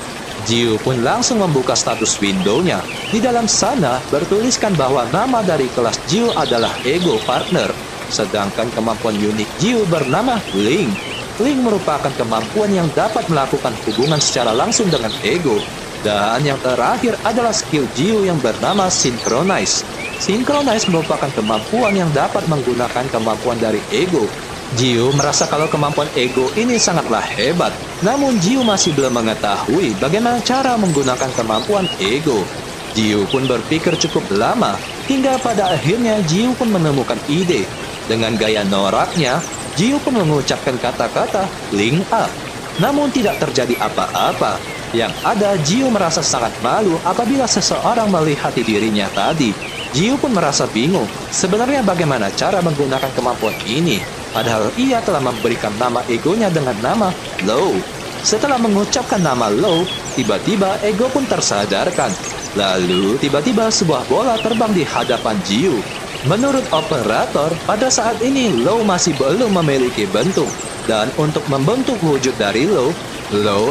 Jiu pun langsung membuka status window-nya. Di dalam sana bertuliskan bahwa nama dari kelas Jiu adalah Ego Partner, sedangkan kemampuan unik Jiu bernama Ling. Ling merupakan kemampuan yang dapat melakukan hubungan secara langsung dengan ego. Dan yang terakhir adalah skill Jiu yang bernama Synchronize. Synchronize merupakan kemampuan yang dapat menggunakan kemampuan dari ego. Jiu merasa kalau kemampuan ego ini sangatlah hebat. Namun Jiu masih belum mengetahui bagaimana cara menggunakan kemampuan ego. Jiu pun berpikir cukup lama, hingga pada akhirnya Jiu pun menemukan ide. Dengan gaya noraknya, Jiu pun mengucapkan kata-kata Ling up. Namun tidak terjadi apa-apa. Yang ada, Jiu merasa sangat malu apabila seseorang melihat dirinya tadi. Jiu pun merasa bingung, sebenarnya bagaimana cara menggunakan kemampuan ini. Padahal ia telah memberikan nama egonya dengan nama Low. Setelah mengucapkan nama Low, tiba-tiba ego pun tersadarkan. Lalu tiba-tiba sebuah bola terbang di hadapan Jiu. Menurut operator, pada saat ini Low masih belum memiliki bentuk. Dan untuk membentuk wujud dari Low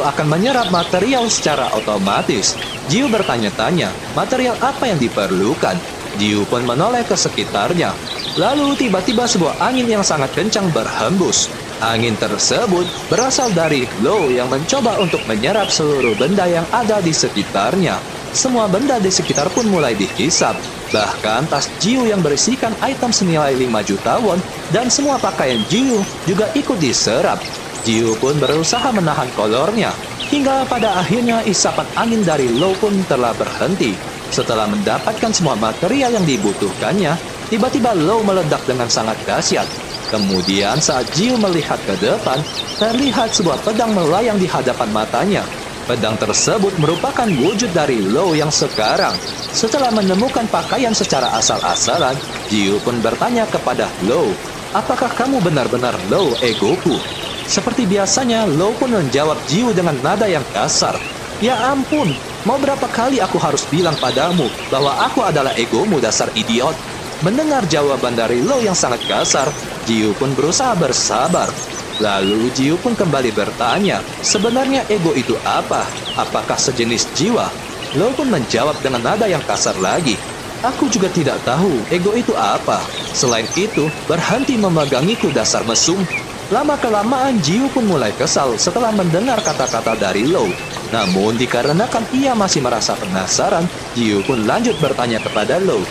akan menyerap material secara otomatis. Jiu bertanya-tanya, material apa yang diperlukan? Jiu pun menoleh ke sekitarnya. Lalu tiba-tiba sebuah angin yang sangat kencang berhembus. Angin tersebut berasal dari Low yang mencoba untuk menyerap seluruh benda yang ada di sekitarnya. Semua benda di sekitar pun mulai dihisap. Bahkan tas Jiu yang berisikan item senilai 5 juta won dan semua pakaian Jiu juga ikut diserap. Jiu pun berusaha menahan kolornya, hingga pada akhirnya isapan angin dari Low pun telah berhenti. Setelah mendapatkan semua material yang dibutuhkannya, tiba-tiba Low meledak dengan sangat dahsyat. Kemudian saat Jiu melihat ke depan, terlihat sebuah pedang melayang di hadapan matanya. Pedang tersebut merupakan wujud dari Low yang sekarang. Setelah menemukan pakaian secara asal-asalan, Jiu pun bertanya kepada Low, apakah kamu benar-benar Low egoku? Seperti biasanya, Low pun menjawab Jiu dengan nada yang kasar. Ya ampun, mau berapa kali aku harus bilang padamu bahwa aku adalah egomu, dasar idiot? Mendengar jawaban dari Low yang sangat kasar, Jiu pun berusaha bersabar. Lalu Jiu pun kembali bertanya, sebenarnya ego itu apa? Apakah sejenis jiwa? Low pun menjawab dengan nada yang kasar lagi. Aku juga tidak tahu ego itu apa. Selain itu, berhenti memegangiku, dasar mesum. Lama-kelamaan Jiu pun mulai kesal setelah mendengar kata-kata dari Low. Namun dikarenakan ia masih merasa penasaran, Jiu pun lanjut bertanya kepada Low,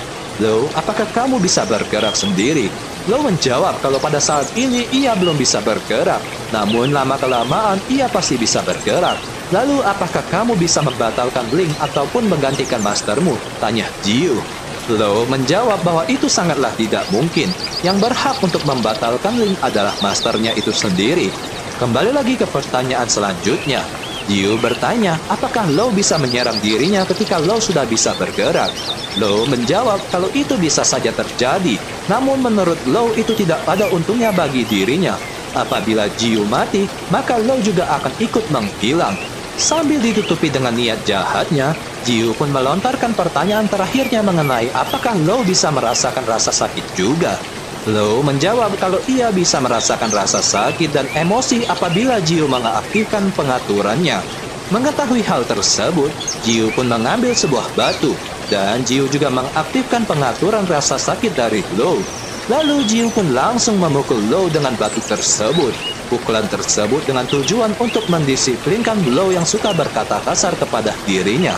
Low, apakah kamu bisa bergerak sendiri? Lo menjawab kalau pada saat ini ia belum bisa bergerak, namun lama-kelamaan ia pasti bisa bergerak. Lalu apakah kamu bisa membatalkan Link ataupun menggantikan mastermu? Tanya Jiu. Lo menjawab bahwa itu sangatlah tidak mungkin. Yang berhak untuk membatalkan Link adalah masternya itu sendiri. Kembali lagi ke pertanyaan selanjutnya. Jiu bertanya, apakah Lo bisa menyerang dirinya ketika Lo sudah bisa bergerak? Lo menjawab kalau itu bisa saja terjadi, namun menurut Lo itu tidak ada untungnya bagi dirinya. Apabila Jiu mati, maka Lo juga akan ikut menghilang. Sambil ditutupi dengan niat jahatnya, Jiu pun melontarkan pertanyaan terakhirnya mengenai apakah Lo bisa merasakan rasa sakit juga. Lo menjawab kalau ia bisa merasakan rasa sakit dan emosi apabila Jiu mengaktifkan pengaturannya. Mengetahui hal tersebut, Jiu pun mengambil sebuah batu, dan Jiu juga mengaktifkan pengaturan rasa sakit dari Lo. Lalu Jiu pun langsung memukul Lo dengan batu tersebut. Pukulan tersebut dengan tujuan untuk mendisiplinkan Lo yang suka berkata kasar kepada dirinya.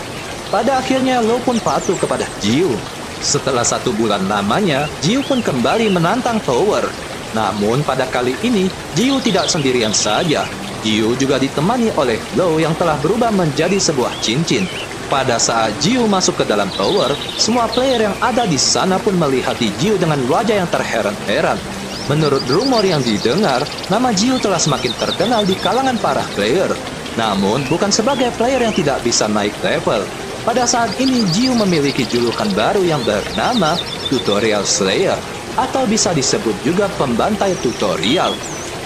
Pada akhirnya Lo pun patuh kepada Jiu. Setelah 1 bulan lamanya, Jiu pun kembali menantang Tower. Namun pada kali ini, Jiu tidak sendirian saja. Jiu juga ditemani oleh Lo yang telah berubah menjadi sebuah cincin. Pada saat Jiu masuk ke dalam Tower, semua player yang ada di sana pun melihati Jiu dengan wajah yang terheran-heran. Menurut rumor yang didengar, nama Jiu telah semakin terkenal di kalangan para player. Namun, bukan sebagai player yang tidak bisa naik level. Pada saat ini, Jiu memiliki julukan baru yang bernama Tutorial Slayer, atau bisa disebut juga pembantai tutorial.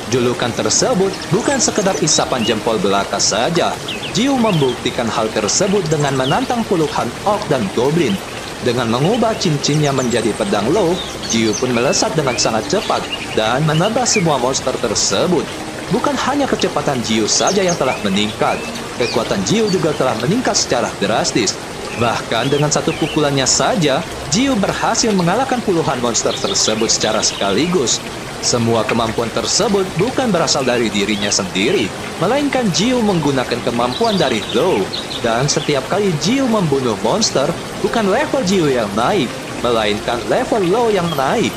Julukan tersebut bukan sekedar isapan jempol belaka saja. Jiu membuktikan hal tersebut dengan menantang puluhan orc dan goblin. Dengan mengubah cincinnya menjadi pedang Lo, Jiu pun melesat dengan sangat cepat dan menebas semua monster tersebut. Bukan hanya kecepatan Jiu saja yang telah meningkat, kekuatan Jiu juga telah meningkat secara drastis. Bahkan dengan 1 pukulannya saja, Jiu berhasil mengalahkan puluhan monster tersebut secara sekaligus. Semua kemampuan tersebut bukan berasal dari dirinya sendiri, melainkan Jiu menggunakan kemampuan dari Lo. Dan setiap kali Jiu membunuh monster, bukan level Jiu yang naik, melainkan level Lo yang naik.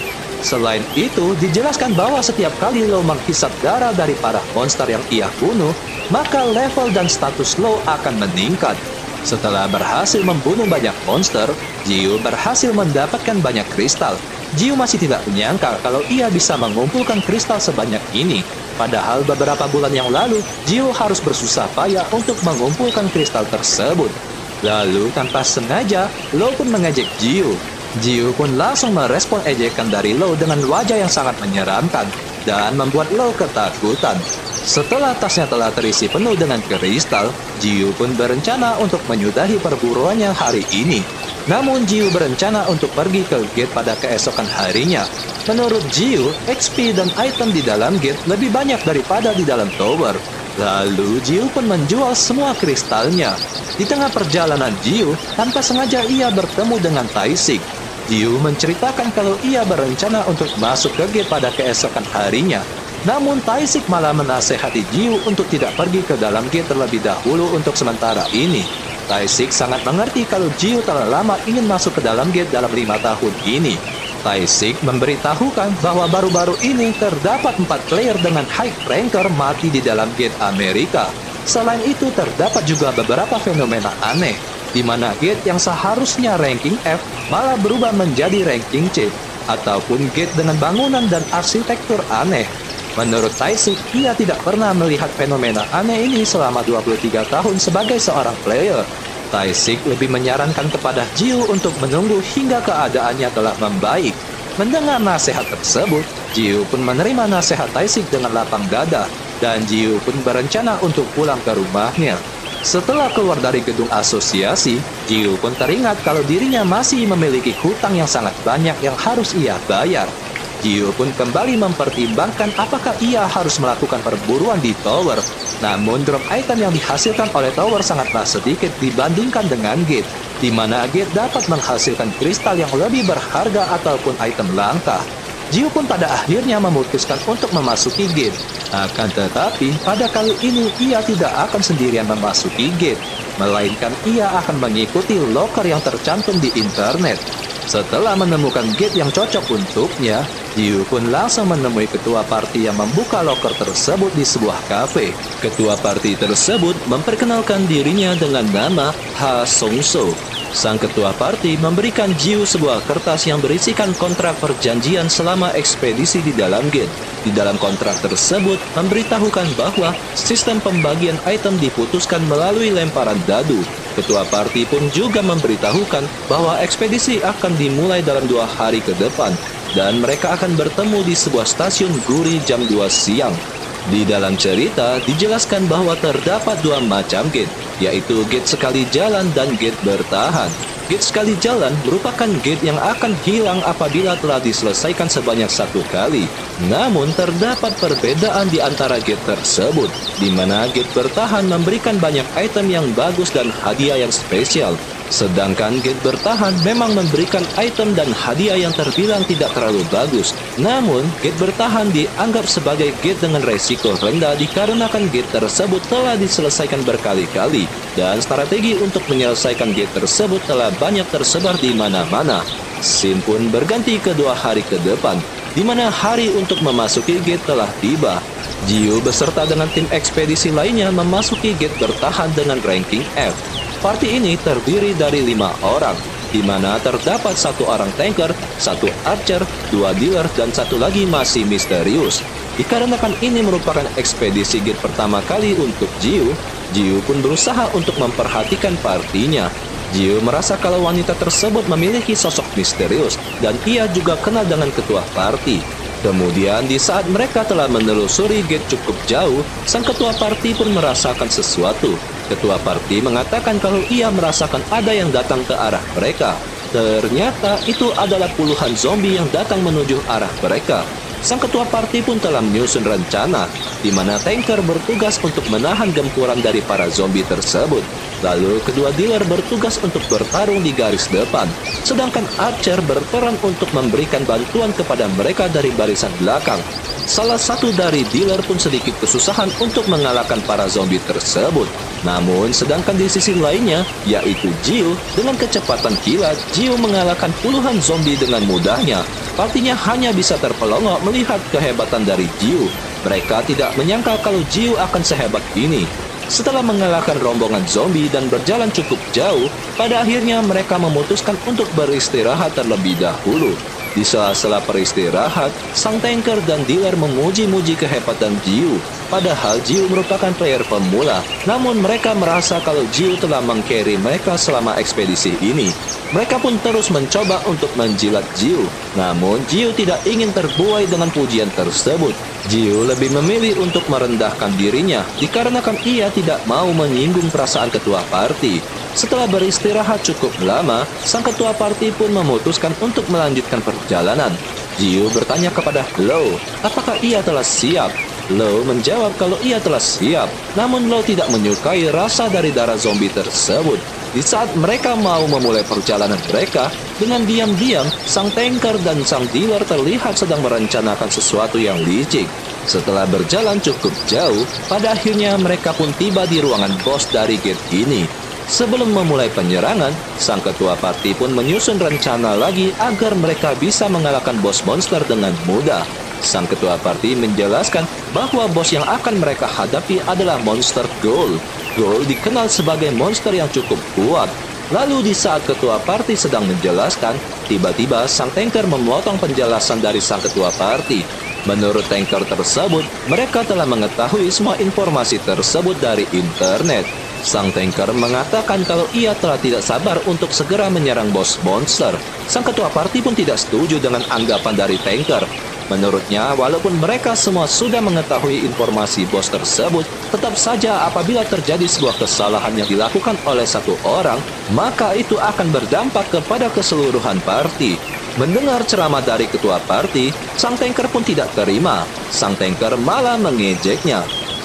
Selain itu, dijelaskan bahwa setiap kali Lo menghisap darah dari para monster yang ia bunuh, maka level dan status Lo akan meningkat. Setelah berhasil membunuh banyak monster, Jiu berhasil mendapatkan banyak kristal. Jiu masih tidak menyangka kalau ia bisa mengumpulkan kristal sebanyak ini. Padahal beberapa bulan yang lalu, Jiu harus bersusah payah untuk mengumpulkan kristal tersebut. Lalu tanpa sengaja, Lo pun mengejek Jiu. Jiu pun langsung merespon ejekan dari Lo dengan wajah yang sangat menyeramkan dan membuat Lo ketakutan. Setelah tasnya telah terisi penuh dengan kristal, Jiu pun berencana untuk menyudahi perburuannya hari ini. Namun Jiu berencana untuk pergi ke gate pada keesokan harinya. Menurut Jiu, XP dan item di dalam gate lebih banyak daripada di dalam tower. Lalu Jiu pun menjual semua kristalnya. Di tengah perjalanan Jiu, tanpa sengaja ia bertemu dengan Taisik. Jiu menceritakan kalau ia berencana untuk masuk ke gate pada keesokan harinya. Namun Taisik malah menasehati Jiu untuk tidak pergi ke dalam gate terlebih dahulu untuk sementara ini. Taisik sangat mengerti kalau Jiu telah lama ingin masuk ke dalam gate dalam 5 tahun ini. Taisik memberitahukan bahwa baru-baru ini terdapat 4 player dengan high ranker mati di dalam gate Amerika. Selain itu terdapat juga beberapa fenomena aneh, di mana gate yang seharusnya ranking F malah berubah menjadi ranking C, ataupun gate dengan bangunan dan arsitektur aneh. Menurut Taisik, ia tidak pernah melihat fenomena aneh ini selama 23 tahun sebagai seorang player. Taisik lebih menyarankan kepada Jiu untuk menunggu hingga keadaannya telah membaik. Mendengar nasihat tersebut, Jiu pun menerima nasihat Taisik dengan lapang dada, dan Jiu pun berencana untuk pulang ke rumahnya. Setelah keluar dari gedung asosiasi, Jiu pun teringat kalau dirinya masih memiliki hutang yang sangat banyak yang harus ia bayar. Jiu pun kembali mempertimbangkan apakah ia harus melakukan perburuan di tower. Namun drop item yang dihasilkan oleh tower sangatlah sedikit dibandingkan dengan gate, di mana gate dapat menghasilkan kristal yang lebih berharga ataupun item langka. Jiu pun pada akhirnya memutuskan untuk memasuki gate. Akan tetapi, pada kali ini ia tidak akan sendirian memasuki gate, melainkan ia akan mengikuti loker yang tercantum di internet. Setelah menemukan gate yang cocok untuknya, Jiu pun langsung menemui ketua party yang membuka loker tersebut di sebuah kafe. Ketua party tersebut memperkenalkan dirinya dengan nama Ha Song So. Sang ketua party memberikan Jiu sebuah kertas yang berisikan kontrak perjanjian selama ekspedisi di dalam gate. Di dalam kontrak tersebut memberitahukan bahwa sistem pembagian item diputuskan melalui lemparan dadu. Ketua party pun juga memberitahukan bahwa ekspedisi akan dimulai dalam 2 hari ke depan dan mereka akan bertemu di sebuah stasiun Guri jam 2 siang. Di dalam cerita dijelaskan bahwa terdapat 2 macam gate, yaitu gate sekali jalan dan gate bertahan. Gate sekali jalan merupakan gate yang akan hilang apabila telah diselesaikan sebanyak 1 kali. Namun terdapat perbedaan di antara gate tersebut, di mana gate bertahan memberikan banyak item yang bagus dan hadiah yang spesial. Sedangkan gate bertahan memang memberikan item dan hadiah yang terbilang tidak terlalu bagus. Namun, gate bertahan dianggap sebagai gate dengan resiko rendah dikarenakan gate tersebut telah diselesaikan berkali-kali. Dan strategi untuk menyelesaikan gate tersebut telah banyak tersebar di mana-mana. Scene pun berganti ke 2 hari ke depan, di mana hari untuk memasuki gate telah tiba. Jiu beserta dengan tim ekspedisi lainnya memasuki gate bertahan dengan ranking F. Party ini terdiri dari 5 orang, di mana terdapat 1 orang tanker, 1 archer, 2 dealer, dan 1 lagi masih misterius. Dikarenakan ini merupakan ekspedisi gate pertama kali untuk Jiu, Jiu pun berusaha untuk memperhatikan partinya. Jiu merasa kalau wanita tersebut memiliki sosok misterius, dan ia juga kenal dengan ketua party. Kemudian di saat mereka telah menelusuri gate cukup jauh, sang ketua party pun merasakan sesuatu. Ketua party mengatakan kalau ia merasakan ada yang datang ke arah mereka. Ternyata itu adalah puluhan zombie yang datang menuju arah mereka. Sang ketua party pun telah menyusun rencana, di mana tanker bertugas untuk menahan gempuran dari para zombie tersebut. Lalu kedua dealer bertugas untuk bertarung di garis depan, sedangkan archer berperan untuk memberikan bantuan kepada mereka dari barisan belakang. Salah satu dari dealer pun sedikit kesusahan untuk mengalahkan para zombie tersebut. Namun, sedangkan di sisi lainnya, yaitu Jiu, dengan kecepatan kilat, Jiu mengalahkan puluhan zombie dengan mudahnya. Partinya hanya bisa terpelongok melihat kehebatan dari Jiu. Mereka tidak menyangka kalau Jiu akan sehebat ini. Setelah mengalahkan rombongan zombie dan berjalan cukup jauh, pada akhirnya mereka memutuskan untuk beristirahat terlebih dahulu. Di sela-sela peristirahat, sang tanker dan dealer memuji-muji kehebatan Jiu. Padahal Jiu merupakan player pemula, namun mereka merasa kalau Jiu telah meng-carry mereka selama ekspedisi ini. Mereka pun terus mencoba untuk menjilat Jiu, namun Jiu tidak ingin terbuai dengan pujian tersebut. Jiu lebih memilih untuk merendahkan dirinya, dikarenakan ia tidak mau menyinggung perasaan ketua party. Setelah beristirahat cukup lama, sang ketua party pun memutuskan untuk melanjutkan perjalanan. Jiu bertanya kepada Lo, apakah ia telah siap? Lo menjawab kalau ia telah siap, namun Lo tidak menyukai rasa dari darah zombie tersebut. Di saat mereka mau memulai perjalanan mereka, dengan diam-diam, sang tanker dan sang dealer terlihat sedang merencanakan sesuatu yang licik. Setelah berjalan cukup jauh, pada akhirnya mereka pun tiba di ruangan bos dari gate ini. Sebelum memulai penyerangan, sang ketua party pun menyusun rencana lagi agar mereka bisa mengalahkan bos monster dengan mudah. Sang ketua party menjelaskan bahwa bos yang akan mereka hadapi adalah monster Ghoul. Ghoul dikenal sebagai monster yang cukup kuat. Lalu di saat ketua party sedang menjelaskan, tiba-tiba sang tanker memotong penjelasan dari sang ketua party. Menurut tanker tersebut, mereka telah mengetahui semua informasi tersebut dari internet. Sang tanker mengatakan kalau ia telah tidak sabar untuk segera menyerang bos monster. Sang ketua party pun tidak setuju dengan anggapan dari tanker. Menurutnya, walaupun mereka semua sudah mengetahui informasi bos tersebut, tetap saja apabila terjadi sebuah kesalahan yang dilakukan oleh satu orang, maka itu akan berdampak kepada keseluruhan party. Mendengar ceramah dari ketua party, sang tanker pun tidak terima. Sang tanker malah mengejeknya.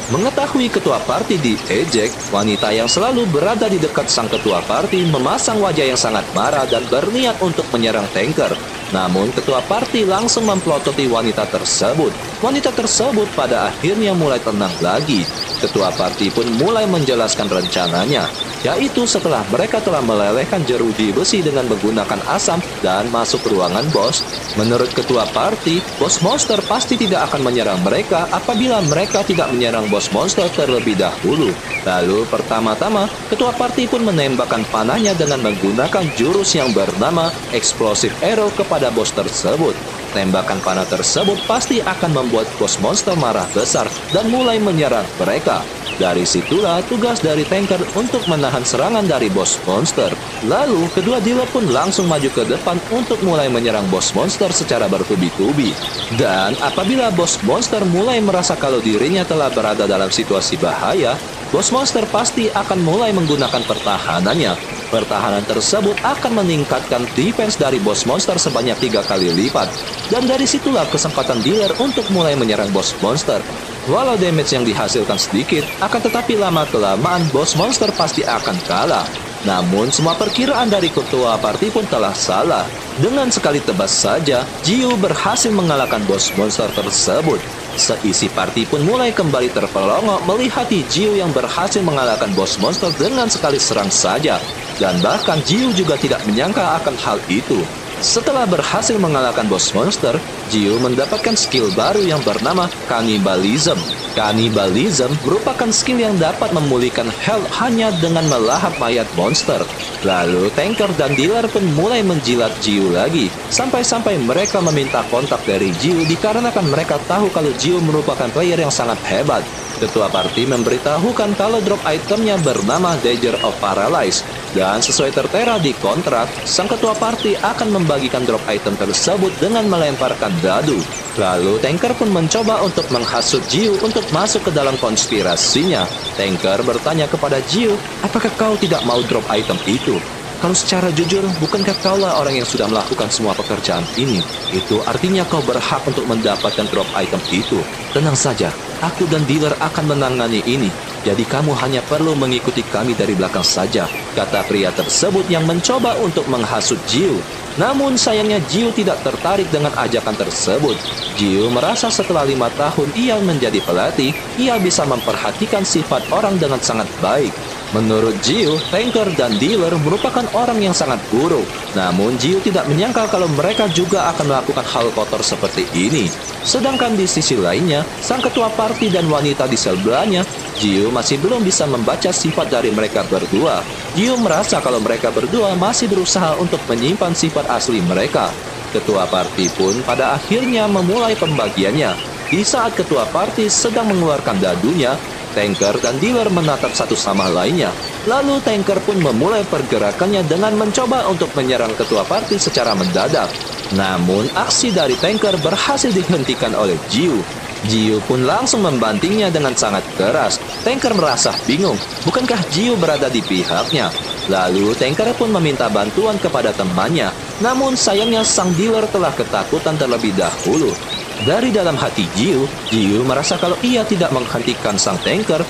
Mengetahui ketua party diejek, wanita yang selalu berada di dekat sang ketua party memasang wajah yang sangat marah dan berniat untuk menyerang tanker. Namun ketua parti langsung memplototi wanita tersebut. Wanita tersebut pada akhirnya mulai tenang lagi. Ketua parti pun mulai menjelaskan rencananya, yaitu setelah mereka telah melelehkan jeruji besi dengan menggunakan asam dan masuk ruangan bos. Menurut ketua parti, bos monster pasti tidak akan menyerang mereka apabila mereka tidak menyerang bos monster terlebih dahulu. Lalu pertama-tama, ketua parti pun menembakkan panahnya dengan menggunakan jurus yang bernama Explosive Arrow kepada bos tersebut. Tembakan panah tersebut pasti akan membuat bos monster marah besar dan mulai menyerang mereka. Dari situlah tugas dari tanker untuk menahan serangan dari bos monster. Lalu kedua dealer pun langsung maju ke depan untuk mulai menyerang bos monster secara bertubi-tubi. Dan apabila bos monster mulai merasa kalau dirinya telah berada dalam situasi bahaya, bos monster pasti akan mulai menggunakan pertahanannya. Pertahanan tersebut akan meningkatkan defense dari bos monster sebanyak 3 kali lipat. Dan dari situlah kesempatan dealer untuk mulai menyerang bos monster. Walau damage yang dihasilkan sedikit, akan tetapi lama-kelamaan bos monster pasti akan kalah. Namun semua perkiraan dari ketua parti pun telah salah. Dengan sekali tebas saja, Jiu berhasil mengalahkan bos monster tersebut. Seisi parti pun mulai kembali terperongok melihat Jiu yang berhasil mengalahkan bos monster dengan sekali serang saja. Dan bahkan Jiu juga tidak menyangka akan hal itu. Setelah berhasil mengalahkan bos monster, Jiu mendapatkan skill baru yang bernama Cannibalism. Cannibalism merupakan skill yang dapat memulihkan health hanya dengan melahap mayat monster. Lalu tanker dan dealer pun mulai menjilat Jiu lagi, sampai-sampai mereka meminta kontak dari Jiu dikarenakan mereka tahu kalau Jiu merupakan player yang sangat hebat. Ketua parti memberitahukan kalau drop itemnya bernama Dagger of Paralyze. Dan sesuai tertera di kontrak, sang ketua parti akan membagikan drop item tersebut dengan melemparkan dadu. Lalu tanker pun mencoba untuk menghasut Jiu untuk masuk ke dalam konspirasinya. Tanker bertanya kepada Jiu, apakah kau tidak mau drop item itu? Kalau secara jujur, bukankah kaulah orang yang sudah melakukan semua pekerjaan ini? Itu artinya kau berhak untuk mendapatkan drop item itu. Tenang saja, aku dan dealer akan menangani ini. Jadi kamu hanya perlu mengikuti kami dari belakang saja, kata pria tersebut yang mencoba untuk menghasut Jiu. Namun sayangnya Jiu tidak tertarik dengan ajakan tersebut. Jiu merasa setelah 5 tahun ia menjadi pelatih, ia bisa memperhatikan sifat orang dengan sangat baik. Menurut Jiu, tanker dan dealer merupakan orang yang sangat buruk. Namun Jiu tidak menyangka kalau mereka juga akan melakukan hal kotor seperti ini. Sedangkan di sisi lainnya, sang ketua parti dan wanita di sebelahnya, Jiu masih belum bisa membaca sifat dari mereka berdua. Jiu merasa kalau mereka berdua masih berusaha untuk menyimpan sifat asli mereka. Ketua parti pun pada akhirnya memulai pembagiannya. Di saat ketua parti sedang mengeluarkan dadunya, tanker dan dealer menatap satu sama lainnya. Lalu tanker pun memulai pergerakannya dengan mencoba untuk menyerang ketua parti secara mendadak. Namun aksi dari tanker berhasil dihentikan oleh Jiu. Jiu pun langsung membantingnya dengan sangat keras. Tanker merasa bingung, bukankah Jiu berada di pihaknya? Lalu tanker pun meminta bantuan kepada temannya. Namun sayangnya sang dealer telah ketakutan terlebih dahulu. Dari dalam hati Jiu merasa kalau ia tidak menghentikan sang tanker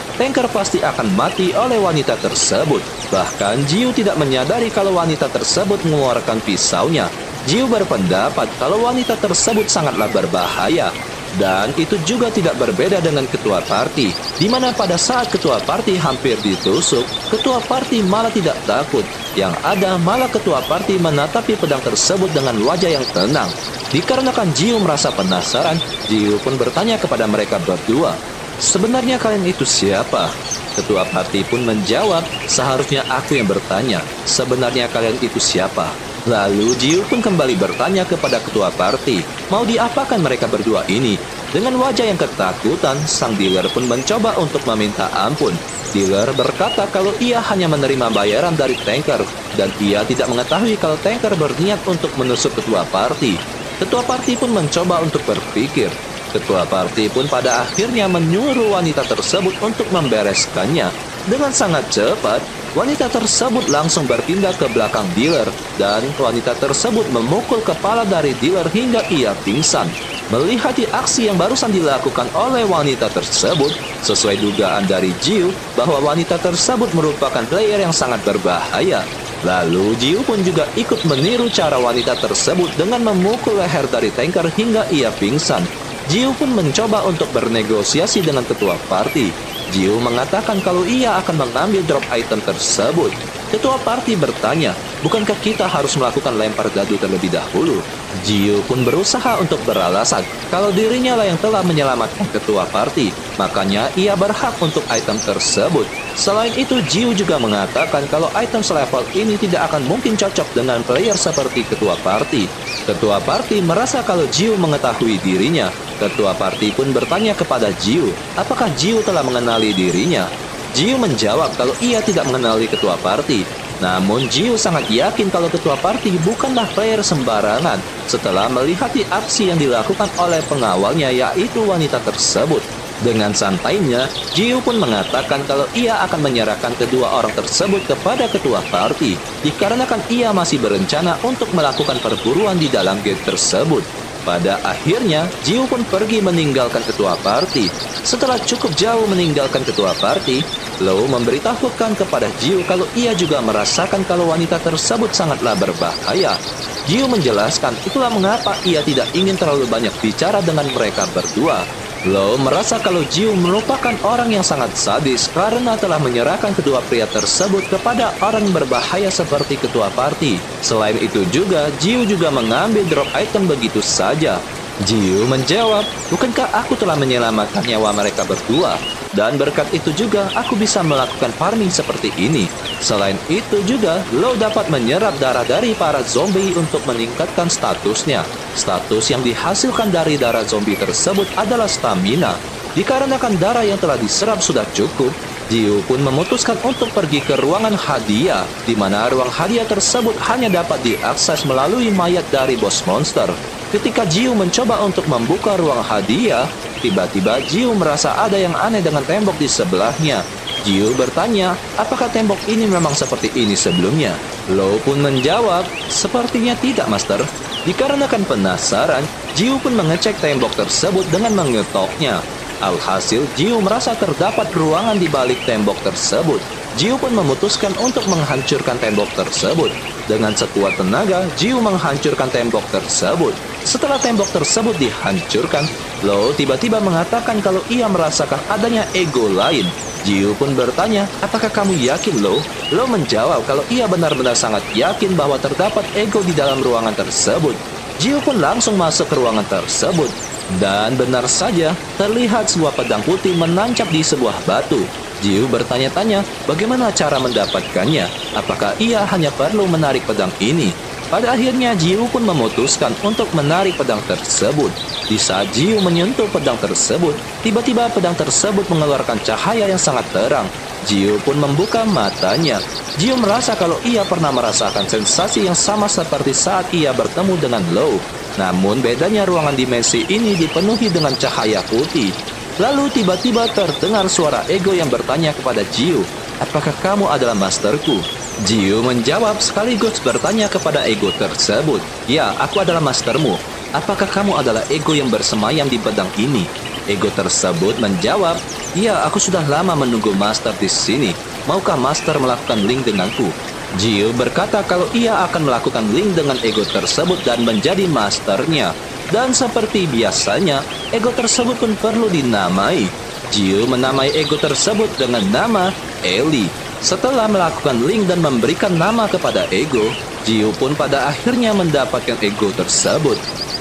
pasti akan mati oleh wanita tersebut. Bahkan Jiu tidak menyadari kalau wanita tersebut mengeluarkan pisaunya. Jiu berpendapat kalau wanita tersebut sangatlah berbahaya. Dan itu juga tidak berbeda dengan ketua parti, di mana pada saat ketua parti hampir ditusuk, ketua parti malah tidak takut. Yang ada malah ketua parti menatapi pedang tersebut dengan wajah yang tenang. Dikarenakan Jiu merasa penasaran, Jiu pun bertanya kepada mereka berdua, sebenarnya kalian itu siapa? Ketua parti pun menjawab, seharusnya aku yang bertanya, sebenarnya kalian itu siapa? Lalu Jiu pun kembali bertanya kepada ketua parti, mau diapakan mereka berdua ini? Dengan wajah yang ketakutan, sang dealer pun mencoba untuk meminta ampun. Dealer berkata kalau ia hanya menerima bayaran dari tanker, dan ia tidak mengetahui kalau tanker berniat untuk menusuk ketua parti. Ketua parti pun mencoba untuk berpikir. Ketua parti pun pada akhirnya menyuruh wanita tersebut untuk membereskannya. Dengan sangat cepat, wanita tersebut langsung berpindah ke belakang dealer, dan wanita tersebut memukul kepala dari dealer hingga ia pingsan. Melihat aksi yang barusan dilakukan oleh wanita tersebut, sesuai dugaan dari Jiu bahwa wanita tersebut merupakan player yang sangat berbahaya. Lalu Jiu pun juga ikut meniru cara wanita tersebut dengan memukul leher dari tanker hingga ia pingsan. Jiu pun mencoba untuk bernegosiasi dengan ketua party. Jiu mengatakan kalau ia akan mengambil drop item tersebut. Ketua party bertanya, bukankah kita harus melakukan lempar dadu terlebih dahulu? Jiu pun berusaha untuk beralasan kalau dirinya lah yang telah menyelamatkan ketua party, makanya ia berhak untuk item tersebut. Selain itu, Jiu juga mengatakan kalau item selevel ini tidak akan mungkin cocok dengan player seperti ketua party. Ketua party merasa kalau Jiu mengetahui dirinya. Ketua party pun bertanya kepada Jiu, apakah Jiu telah mengenali dirinya? Jiu menjawab kalau ia tidak mengenali ketua party. Namun Jiu sangat yakin kalau ketua party bukanlah player sembarangan setelah melihat aksi yang dilakukan oleh pengawalnya, yaitu wanita tersebut. Dengan santainya, Jiu pun mengatakan kalau ia akan menyerahkan kedua orang tersebut kepada ketua party dikarenakan ia masih berencana untuk melakukan perburuan di dalam gate tersebut. Pada akhirnya, Jiu pun pergi meninggalkan ketua party. Setelah cukup jauh meninggalkan ketua party, Lo memberitahukan kepada Jiu kalau ia juga merasakan kalau wanita tersebut sangatlah berbahaya. Jiu menjelaskan itulah mengapa ia tidak ingin terlalu banyak bicara dengan mereka berdua. Lo merasa kalau Jiu merupakan orang yang sangat sadis karena telah menyerahkan kedua pria tersebut kepada orang berbahaya seperti ketua party. Selain itu juga, Jiu juga mengambil drop item begitu saja. Jiu menjawab, bukankah aku telah menyelamatkan nyawa mereka berdua? Dan berkat itu juga aku bisa melakukan farming seperti ini. Selain itu juga, Lo dapat menyerap darah dari para zombie untuk meningkatkan statusnya. Status yang dihasilkan dari darah zombie tersebut adalah stamina. Dikarenakan darah yang telah diserap sudah cukup, Jiu pun memutuskan untuk pergi ke ruangan hadiah, di mana ruang hadiah tersebut hanya dapat diakses melalui mayat dari bos monster. Ketika Jiu mencoba untuk membuka ruang hadiah, tiba-tiba Jiu merasa ada yang aneh dengan tembok di sebelahnya. Jiu bertanya, apakah tembok ini memang seperti ini sebelumnya? Lo pun menjawab, sepertinya tidak, Master. Dikarenakan penasaran, Jiu pun mengecek tembok tersebut dengan mengetoknya. Alhasil, Jiu merasa terdapat ruangan di balik tembok tersebut. Jiu pun memutuskan untuk menghancurkan tembok tersebut. Dengan sekuat tenaga, Jiu menghancurkan tembok tersebut. Setelah tembok tersebut dihancurkan, Lo tiba-tiba mengatakan kalau ia merasakan adanya ego lain. Jiu pun bertanya, apakah kamu yakin, Lo? Lo menjawab kalau ia benar-benar sangat yakin bahwa terdapat ego di dalam ruangan tersebut. Jiu pun langsung masuk ke ruangan tersebut. Dan benar saja, terlihat sebuah pedang putih menancap di sebuah batu. Jiu bertanya-tanya bagaimana cara mendapatkannya. Apakah ia hanya perlu menarik pedang ini? Pada akhirnya Jiu pun memutuskan untuk menarik pedang tersebut. Di saat Jiu menyentuh pedang tersebut, tiba-tiba pedang tersebut mengeluarkan cahaya yang sangat terang. Jiu pun membuka matanya. Jiu merasa kalau ia pernah merasakan sensasi yang sama seperti saat ia bertemu dengan Lo. Namun bedanya ruangan dimensi ini dipenuhi dengan cahaya putih. Lalu tiba-tiba terdengar suara ego yang bertanya kepada Jiu, apakah kamu adalah masterku? Jiu menjawab sekaligus bertanya kepada ego tersebut, ya, aku adalah mastermu. Apakah kamu adalah ego yang bersemayam di pedang ini? Ego tersebut menjawab, ya, aku sudah lama menunggu master di sini. Maukah master melakukan link denganku? Jiu berkata kalau ia akan melakukan link dengan ego tersebut dan menjadi masternya. Dan seperti biasanya, ego tersebut pun perlu dinamai. Jiu menamai ego tersebut dengan nama Ellie. Setelah melakukan link dan memberikan nama kepada ego, Jiu pun pada akhirnya mendapatkan ego tersebut.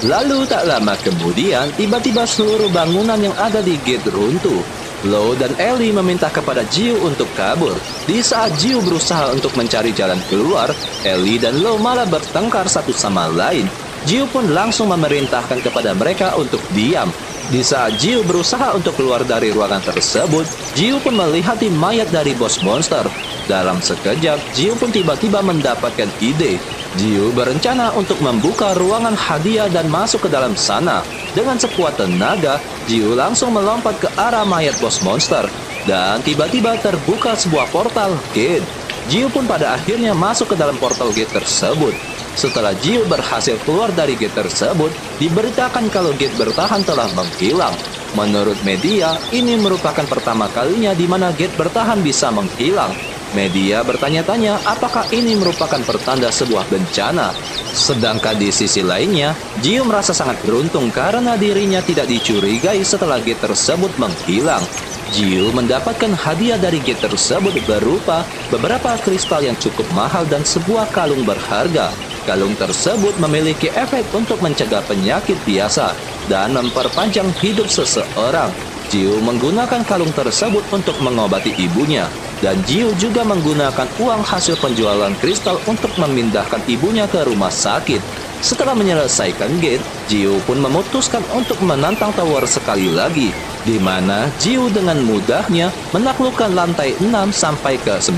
Lalu tak lama kemudian, tiba-tiba seluruh bangunan yang ada di gate runtuh. Lo dan Ellie meminta kepada Jiu untuk kabur. Di saat Jiu berusaha untuk mencari jalan keluar, Ellie dan Lo malah bertengkar satu sama lain. Jiu pun langsung memerintahkan kepada mereka untuk diam. Di saat Jiu berusaha untuk keluar dari ruangan tersebut, Jiu pun melihat mayat dari bos monster. Dalam sekejap, Jiu pun tiba-tiba mendapatkan ide. Jiu berencana untuk membuka ruangan hadiah dan masuk ke dalam sana. Dengan sekuat tenaga, Jiu langsung melompat ke arah mayat bos monster. Dan tiba-tiba terbuka sebuah portal gate. Jiu pun pada akhirnya masuk ke dalam portal gate tersebut. Setelah Jiu berhasil keluar dari gate tersebut, diberitakan kalau gate bertahan telah menghilang. Menurut media, ini merupakan pertama kalinya di mana gate bertahan bisa menghilang. Media bertanya-tanya apakah ini merupakan pertanda sebuah bencana. Sedangkan di sisi lainnya, Jiu merasa sangat beruntung karena dirinya tidak dicurigai setelah gate tersebut menghilang. Jiu mendapatkan hadiah dari gate tersebut berupa beberapa kristal yang cukup mahal dan sebuah kalung berharga. Kalung tersebut memiliki efek untuk mencegah penyakit biasa dan memperpanjang hidup seseorang. Jiu menggunakan kalung tersebut untuk mengobati ibunya. Dan Jiu juga menggunakan uang hasil penjualan kristal untuk memindahkan ibunya ke rumah sakit. Setelah menyelesaikan gate, Jiu pun memutuskan untuk menantang tower sekali lagi, di mana Jiu dengan mudahnya menaklukkan lantai 6 sampai ke 9.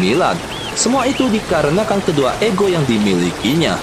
Semua itu dikarenakan kedua ego yang dimilikinya.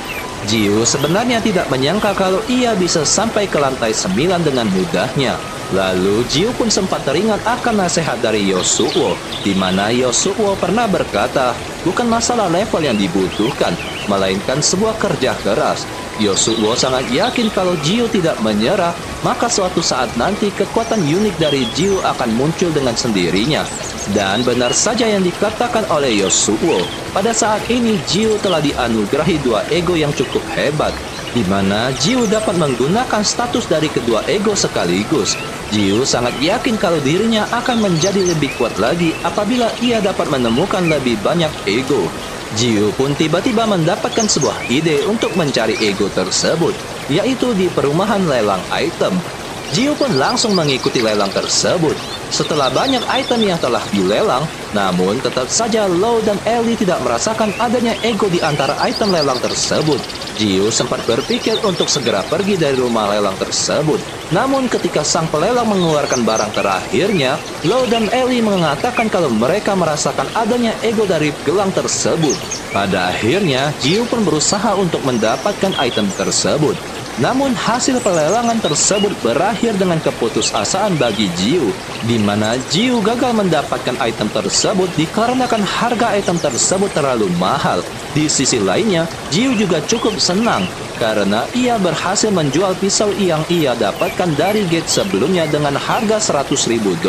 Jiu sebenarnya tidak menyangka kalau ia bisa sampai ke lantai 9 dengan mudahnya. Lalu Jiu pun sempat teringat akan nasihat dari Yosuo, di mana Yosuo pernah berkata, bukan masalah level yang dibutuhkan, melainkan sebuah kerja keras. Yosuo sangat yakin kalau Jiu tidak menyerah, maka suatu saat nanti kekuatan unik dari Jiu akan muncul dengan sendirinya. Dan benar saja yang dikatakan oleh Yosuo, pada saat ini Jiu telah dianugerahi dua ego yang cukup hebat, di mana Jiu dapat menggunakan status dari kedua ego sekaligus. Jiu sangat yakin kalau dirinya akan menjadi lebih kuat lagi apabila ia dapat menemukan lebih banyak ego. Jiu pun tiba-tiba mendapatkan sebuah ide untuk mencari ego tersebut, yaitu di perumahan lelang item. Jiu pun langsung mengikuti lelang tersebut. Setelah banyak item yang telah dilelang, namun tetap saja Lo dan Ellie tidak merasakan adanya ego di antara item lelang tersebut. Jiu sempat berpikir untuk segera pergi dari rumah lelang tersebut. Namun ketika sang pelelang mengeluarkan barang terakhirnya, Lo dan Ellie mengatakan kalau mereka merasakan adanya ego dari gelang tersebut. Pada akhirnya, Jiu pun berusaha untuk mendapatkan item tersebut. Namun hasil pelelangan tersebut berakhir dengan keputusasaan bagi Jiu, di mana Jiu gagal mendapatkan item tersebut dikarenakan harga item tersebut terlalu mahal. Di sisi lainnya, Jiu juga cukup senang karena ia berhasil menjual pisau yang ia dapatkan dari gate sebelumnya dengan harga $100.000.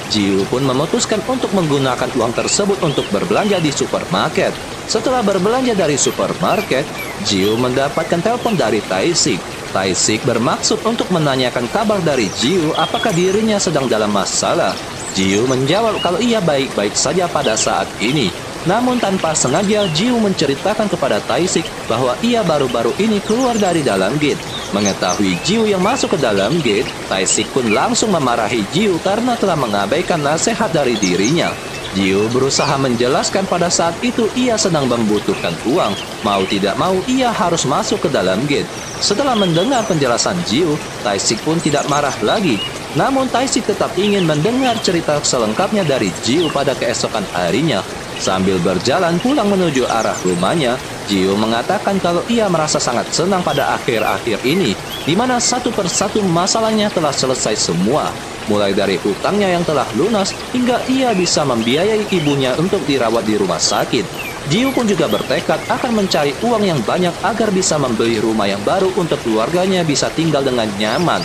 Jiu pun memutuskan untuk menggunakan uang tersebut untuk berbelanja di supermarket. Setelah berbelanja dari supermarket, Jiu mendapatkan telepon dari Taisik. Taisik bermaksud untuk menanyakan kabar dari Jiu apakah dirinya sedang dalam masalah. Jiu menjawab kalau ia baik-baik saja pada saat ini. Namun tanpa sengaja Jiu menceritakan kepada Taisik bahwa ia baru-baru ini keluar dari dalam gate. Mengetahui Jiu yang masuk ke dalam gate, Taisik pun langsung memarahi Jiu karena telah mengabaikan nasihat dari dirinya. Jiu berusaha menjelaskan pada saat itu ia sedang membutuhkan uang. Mau tidak mau ia harus masuk ke dalam gate. Setelah mendengar penjelasan Jiu, Taisik pun tidak marah lagi. Namun Taisik tetap ingin mendengar cerita selengkapnya dari Jiu pada keesokan harinya. Sambil berjalan pulang menuju arah rumahnya, Jiu mengatakan kalau ia merasa sangat senang pada akhir-akhir ini, di mana satu persatu masalahnya telah selesai semua. Mulai dari hutangnya yang telah lunas hingga ia bisa membiayai ibunya untuk dirawat di rumah sakit. Jiu pun juga bertekad akan mencari uang yang banyak agar bisa membeli rumah yang baru untuk keluarganya bisa tinggal dengan nyaman.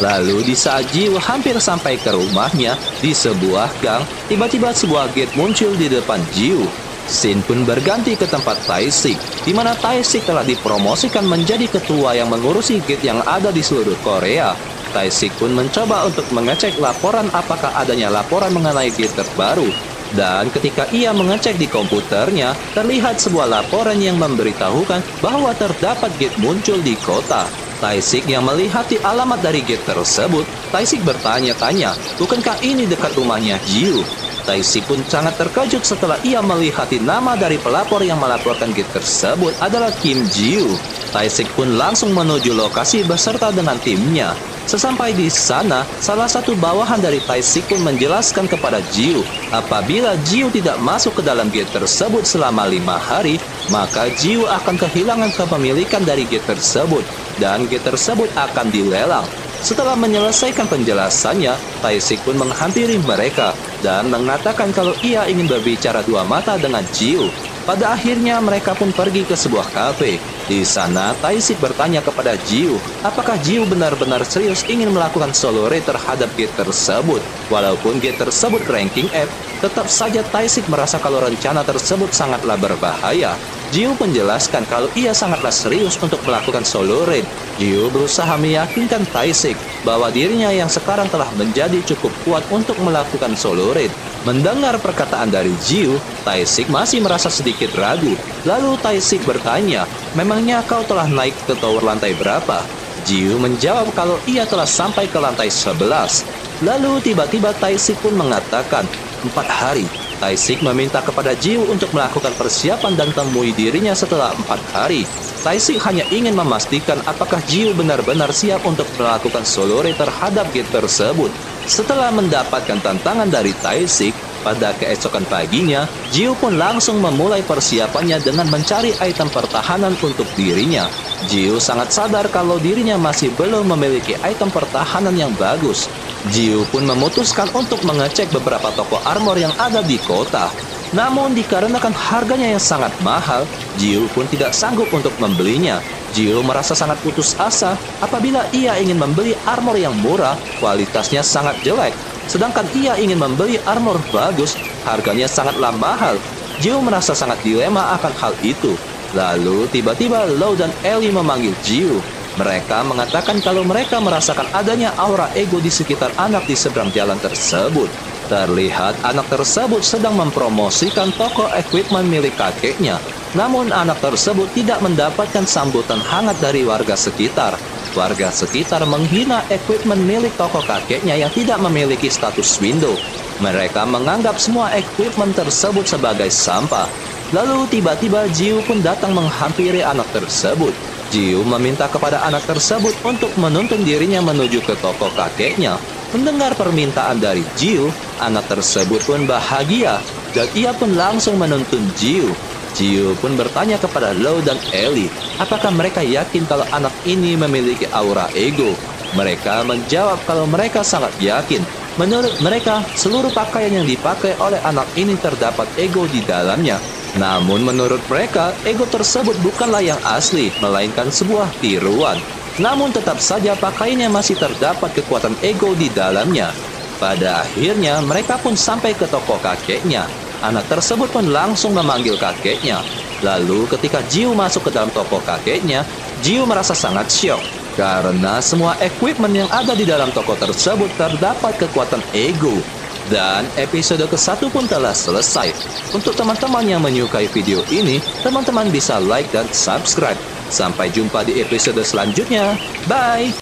Lalu di saat Jiu hampir sampai ke rumahnya, di sebuah gang, tiba-tiba sebuah gate muncul di depan Jiu. Scene pun berganti ke tempat Taisik, di mana Taisik telah dipromosikan menjadi ketua yang mengurusi gate yang ada di seluruh Korea. Taisik pun mencoba untuk mengecek laporan apakah adanya laporan mengenai gate terbaru. Dan ketika ia mengecek di komputernya, terlihat sebuah laporan yang memberitahukan bahwa terdapat gate muncul di kota. Taisik yang melihat alamat dari gate tersebut, Taisik bertanya-tanya, bukankah ini dekat rumahnya Jiu? Taisik pun sangat terkejut setelah ia melihat nama dari pelapor yang melaporkan gate tersebut adalah Kim Jiu. Taisik pun langsung menuju lokasi beserta dengan timnya. Sesampai di sana, salah satu bawahan dari Taisik pun menjelaskan kepada Jiu, apabila Jiu tidak masuk ke dalam gate tersebut selama 5 hari, maka Jiu akan kehilangan kepemilikan dari gate tersebut, dan gate tersebut akan dilelang. Setelah menyelesaikan penjelasannya, Taisik pun menghampiri mereka dan mengatakan kalau ia ingin berbicara dua mata dengan Jiu. Pada akhirnya mereka pun pergi ke sebuah kafe. Di sana, Taishik bertanya kepada Jiu, apakah Jiu benar-benar serius ingin melakukan solo raid terhadap gate tersebut. Walaupun gate tersebut ranking F, tetap saja Taishik merasa kalau rencana tersebut sangatlah berbahaya. Jiu menjelaskan kalau ia sangatlah serius untuk melakukan solo raid. Jiu berusaha meyakinkan Taishik bahwa dirinya yang sekarang telah menjadi cukup kuat untuk melakukan solo raid. Mendengar perkataan dari Jiu, Taishik masih merasa sedikit ragu. Lalu Taishik bertanya, memangnya kau telah naik ke tower lantai berapa? Jiu menjawab kalau ia telah sampai ke lantai 11. Lalu tiba-tiba Taishik pun mengatakan, 4 hari. Taishik meminta kepada Jiu untuk melakukan persiapan dan temui dirinya setelah 4 hari. Taishik hanya ingin memastikan apakah Jiu benar-benar siap untuk melakukan solo raid terhadap gate tersebut. Setelah mendapatkan tantangan dari Taishik, pada keesokan paginya, Jiu pun langsung memulai persiapannya dengan mencari item pertahanan untuk dirinya. Jiu sangat sadar kalau dirinya masih belum memiliki item pertahanan yang bagus. Jiu pun memutuskan untuk mengecek beberapa toko armor yang ada di kota. Namun dikarenakan harganya yang sangat mahal, Jiu pun tidak sanggup untuk membelinya. Jiu merasa sangat putus asa apabila ia ingin membeli armor yang murah, kualitasnya sangat jelek. Sedangkan ia ingin membeli armor bagus, harganya sangatlah mahal. Jiu merasa sangat dilema akan hal itu. Lalu tiba-tiba Lau dan Ellie memanggil Jiu. Mereka mengatakan kalau mereka merasakan adanya aura ego di sekitar anak di seberang jalan tersebut. Terlihat anak tersebut sedang mempromosikan toko equipment milik kakeknya. Namun anak tersebut tidak mendapatkan sambutan hangat dari warga sekitar. Warga sekitar menghina equipment milik toko kakeknya yang tidak memiliki status window. Mereka menganggap semua equipment tersebut sebagai sampah. Lalu tiba-tiba Jiu pun datang menghampiri anak tersebut. Jiu meminta kepada anak tersebut untuk menuntun dirinya menuju ke toko kakeknya. Mendengar permintaan dari Jiu, anak tersebut pun bahagia dan ia pun langsung menuntun Jiu. Jiu pun bertanya kepada Lau dan Ellie, apakah mereka yakin kalau anak ini memiliki aura ego? Mereka menjawab kalau mereka sangat yakin. Menurut mereka, seluruh pakaian yang dipakai oleh anak ini terdapat ego di dalamnya. Namun menurut mereka, ego tersebut bukanlah yang asli, melainkan sebuah tiruan. Namun tetap saja pakaiannya masih terdapat kekuatan ego di dalamnya. Pada akhirnya, mereka pun sampai ke toko kakeknya. Anak tersebut pun langsung memanggil kakeknya. Lalu ketika Jiu masuk ke dalam toko kakeknya, Jiu merasa sangat syok. Karena semua equipment yang ada di dalam toko tersebut terdapat kekuatan ego. Dan episode ke-1 pun telah selesai. Untuk teman-teman yang menyukai video ini, teman-teman bisa like dan subscribe. Sampai jumpa di episode selanjutnya. Bye!